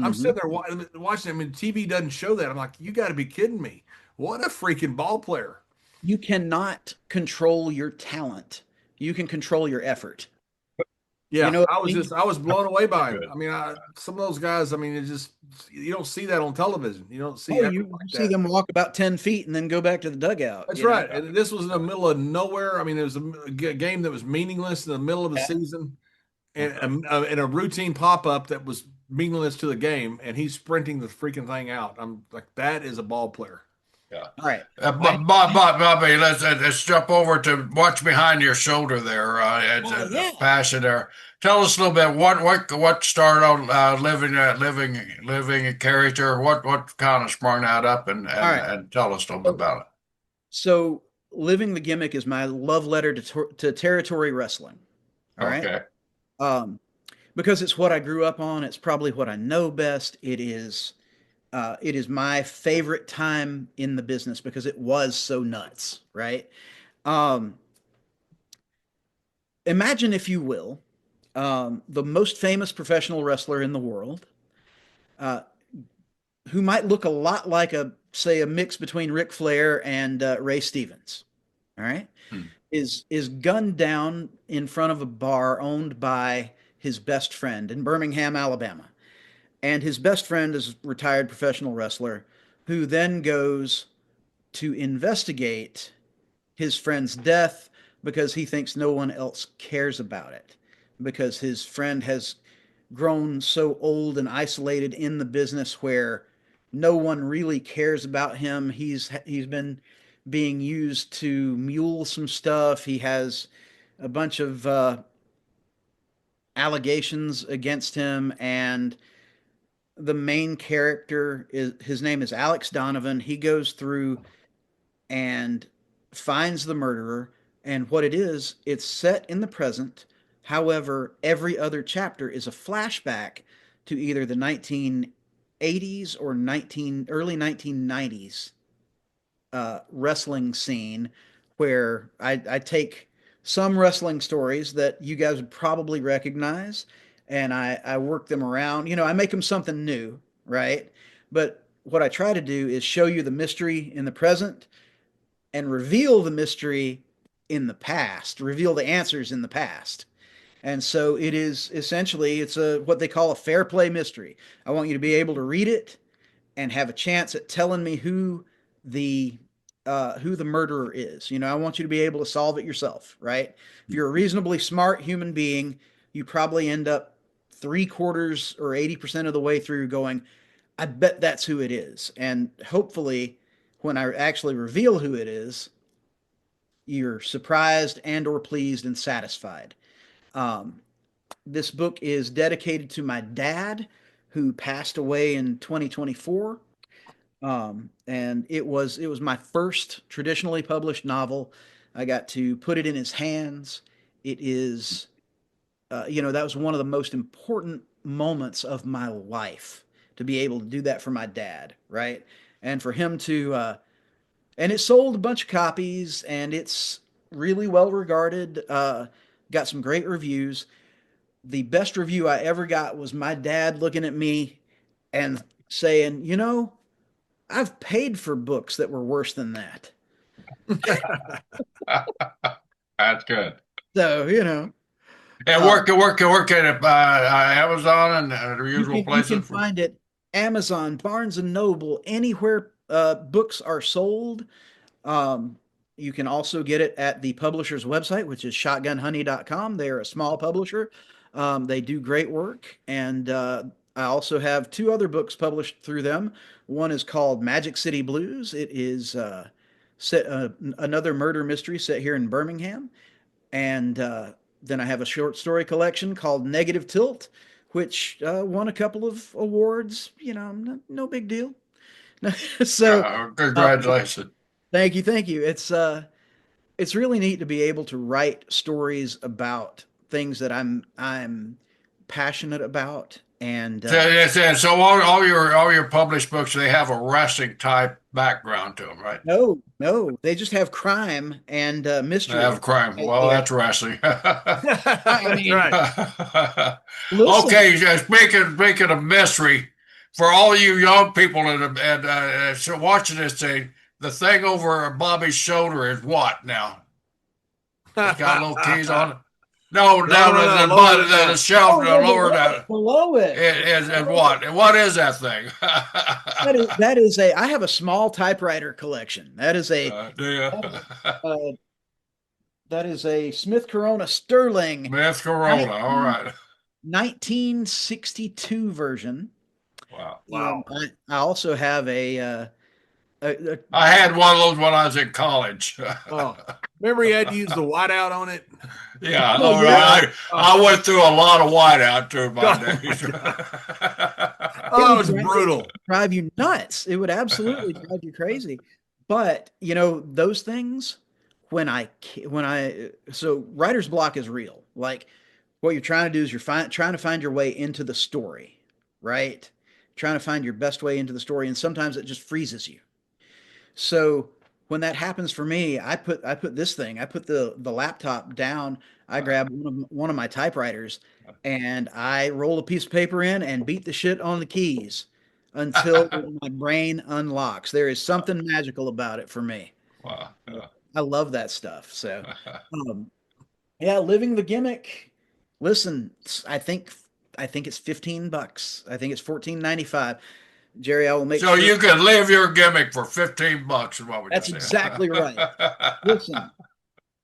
Speaker 1: I'm sitting there watching. I mean, TV doesn't show that. I'm like, you got to be kidding me! What a freaking ball player!
Speaker 2: you cannot control your talent. You can control your effort.
Speaker 1: Yeah,
Speaker 2: You know what
Speaker 1: I
Speaker 2: I
Speaker 1: was
Speaker 2: mean?
Speaker 1: just I was blown away by him.
Speaker 3: Good.
Speaker 1: I mean, some of those guys. I mean, it just you don't see that on television. You don't see
Speaker 2: Oh,
Speaker 1: effort
Speaker 2: you
Speaker 1: like
Speaker 2: see
Speaker 1: that.
Speaker 2: them walk about 10 feet and then go back to the dugout.
Speaker 1: That's
Speaker 2: you know?
Speaker 1: right. And this was in the middle of nowhere. I mean, it was a game that was meaningless in the middle of the season, and a routine pop up that was meaningless to the game, and he's sprinting the freaking thing out. I'm like, that is a ball player.
Speaker 3: Yeah.
Speaker 2: All right.
Speaker 3: Bobby, let's jump over to what's behind your shoulder there.
Speaker 2: Yeah.
Speaker 3: Passion there. Tell us a little bit what started on living a character. What kind of sprung that up and tell us a little bit about it.
Speaker 2: So, living the gimmick is my love letter to territory wrestling. All right.
Speaker 3: Okay.
Speaker 2: Because it's what I grew up on. It's probably what I know best. It is my favorite time in the business because it was so nuts, right? Imagine, if you will, the most famous professional wrestler in the world, uh, who might look a lot like say a mix between Ric Flair and Ray Stevens. All right, is gunned down in front of a bar owned by his best friend in Birmingham, Alabama. And his best friend is a retired professional wrestler who then goes to investigate his friend's death because he thinks no one else cares about it, because his friend has grown so old and isolated in the business where no one really cares about him. He's been being used to mule some stuff. He has a bunch of allegations against him, and the main character his name is Alex Donovan. He goes through and finds the murderer. And what it is, it's set in the present. However, every other chapter is a flashback to either the 1980s or early 1990s wrestling scene, where I take some wrestling stories that you guys would probably recognize, and I work them around. I make them something new, right? But what I try to do is show you the mystery in the present and reveal the mystery in the past, reveal the answers in the past. And so it is essentially, it's a what they call a fair play mystery. I want you to be able to read it and have a chance at telling me the who the murderer is. I want you to be able to solve it yourself, right? If you're a reasonably smart human being, you probably end up 3/4 or 80% of the way through going, I bet that's who it is. And hopefully, when I actually reveal who it is, you're surprised and or pleased and satisfied. Um, this book is dedicated to my dad, who passed away in 2024. And it was my first traditionally published novel. I got to put it in his hands. It is, that was one of the most important moments of my life, to be able to do that for my dad, right? And for him to, and it sold a bunch of copies, and it's really well regarded. Got some great reviews. The best review I ever got was my dad looking at me and saying, I've paid for books that were worse than that.
Speaker 3: That's good.
Speaker 2: So,
Speaker 3: And
Speaker 2: um,
Speaker 3: work at Amazon and the usual
Speaker 2: you can
Speaker 3: places.
Speaker 2: find it Amazon, Barnes and Noble, anywhere books are sold. Um, you can also get it at the publisher's website, which is shotgunhoney.com. They are a small publisher. They do great work. And I also have two other books published through them. One is called Magic City Blues. It is another murder mystery set here in Birmingham. And then I have a short story collection called Negative Tilt, which won a couple of awards. No big deal. So, uh,
Speaker 3: Congratulations.
Speaker 2: thank you, thank you. It's really neat to be able to write stories about things that I'm passionate about, and
Speaker 3: So all your published books, they have a wrestling type background to them, right?
Speaker 2: no, they just have crime and
Speaker 3: They
Speaker 2: mystery
Speaker 3: have crime.
Speaker 2: right
Speaker 3: Well,
Speaker 2: there.
Speaker 3: that's wrestling.
Speaker 2: I
Speaker 1: That's
Speaker 2: mean,
Speaker 1: right.
Speaker 2: listen,
Speaker 3: Okay, speaking of mystery, for all you young people so watching this thing, the thing over Bobby's shoulder is what now? It's got little keys on it. No,
Speaker 1: No,
Speaker 3: down
Speaker 1: no, no.
Speaker 3: the,
Speaker 1: Lower
Speaker 3: the,
Speaker 1: that.
Speaker 3: the shelf,
Speaker 2: oh,
Speaker 3: lower that.
Speaker 2: below it,
Speaker 3: Is what? What is that thing?
Speaker 2: that is a. I have a small typewriter collection.
Speaker 3: Do you?
Speaker 2: That is, uh, that is a Smith Corona Sterling
Speaker 3: Smith Corona. All
Speaker 2: 19
Speaker 3: right.
Speaker 2: 1962 version.
Speaker 3: Wow.
Speaker 1: Wow.
Speaker 2: I also have
Speaker 3: I had one of those when I was in college.
Speaker 1: Oh, remember he had to use the whiteout on it?
Speaker 3: Yeah.
Speaker 2: oh
Speaker 3: All
Speaker 2: yeah,
Speaker 3: right. I went through a lot of whiteout through my
Speaker 1: Oh, my
Speaker 3: days.
Speaker 1: Oh, it
Speaker 2: it
Speaker 1: was
Speaker 2: would
Speaker 1: brutal.
Speaker 2: drive you nuts. It would absolutely drive you crazy. But those things, so writer's block is real. Like, what you're trying to do is trying to find your way into the story, right? Trying to find your best way into the story, and sometimes it just freezes you. So when that happens for me, I put the laptop down, I grab one of my typewriters, and I roll a piece of paper in and beat the shit on the keys until my brain unlocks. There is something magical about it for me.
Speaker 3: Wow.
Speaker 2: I love that stuff. So, um, yeah, living the gimmick. Listen, I think it's $15. I think it's 14.95. Jerry, I will make
Speaker 3: So
Speaker 2: sure.
Speaker 3: you can live your gimmick for $15 is what we
Speaker 2: That's
Speaker 3: just said.
Speaker 2: exactly right. Listen,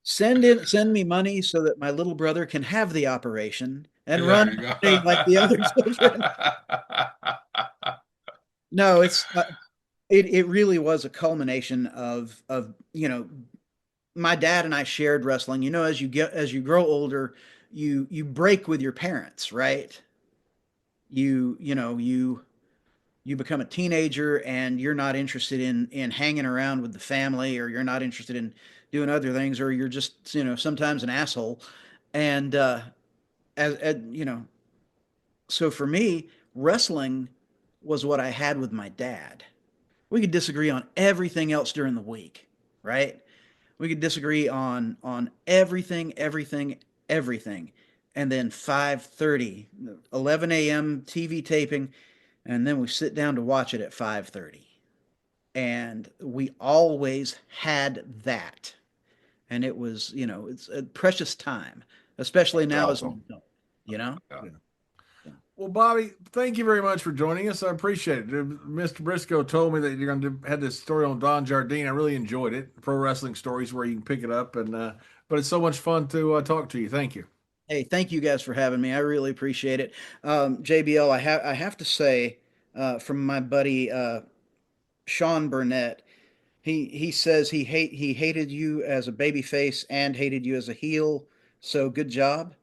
Speaker 2: send me money so that my little brother can have the operation and
Speaker 3: There
Speaker 2: run
Speaker 3: you go.
Speaker 2: like the other children. No, it really was a culmination of my dad and I shared wrestling. As you grow older, you break with your parents, right? You you become a teenager and you're not interested in hanging around with the family, or you're not interested in doing other things, or you're just, sometimes an asshole. And as so for me, wrestling was what I had with my dad. We could disagree on everything else during the week, right? We could disagree on everything. And then 5:30, 11 a.m. TV taping, and then we sit down to watch it at 5:30. And we always had that. And it was, it's a precious time, especially now as an adult, you know?
Speaker 3: Yeah.
Speaker 1: Well, Bobby, thank you very much for joining us. I appreciate it. Mr. Briscoe told me that you're going to have this story on Don Jardine. I really enjoyed it. Pro wrestling stories where you can pick it up, and but it's so much fun to talk to you. Thank you.
Speaker 2: Hey, thank you guys for having me. I really appreciate it. JBL, I have to say, from my buddy Sean Burnett, he says he hated you as a baby face and hated you as a heel. So good job.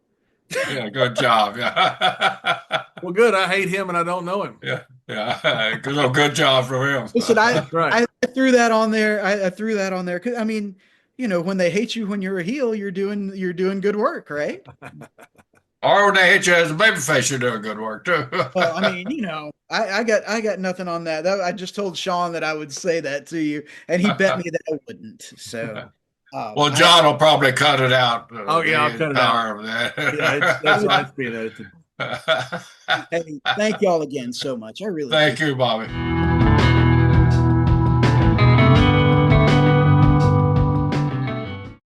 Speaker 3: Yeah, good job. Yeah.
Speaker 1: Well, good. I hate him, and I don't know him.
Speaker 3: Yeah. Good job from him.
Speaker 2: Listen,
Speaker 1: That's right.
Speaker 2: I threw that on there. I threw that on there because, I mean, when they hate you when you're a heel, you're doing good work, right?
Speaker 3: Or when they hit you as a babyface, you're doing good work too.
Speaker 2: Well, I mean, I got nothing on that. I just told Sean that I would say that to you, and he bet me that I wouldn't. So,
Speaker 3: Well, John will probably cut it out.
Speaker 1: Oh yeah, I'll cut it out. Yeah, that's why it's being edited.
Speaker 2: Hey, thank y'all again so much. I really
Speaker 3: Thank you, Bobby.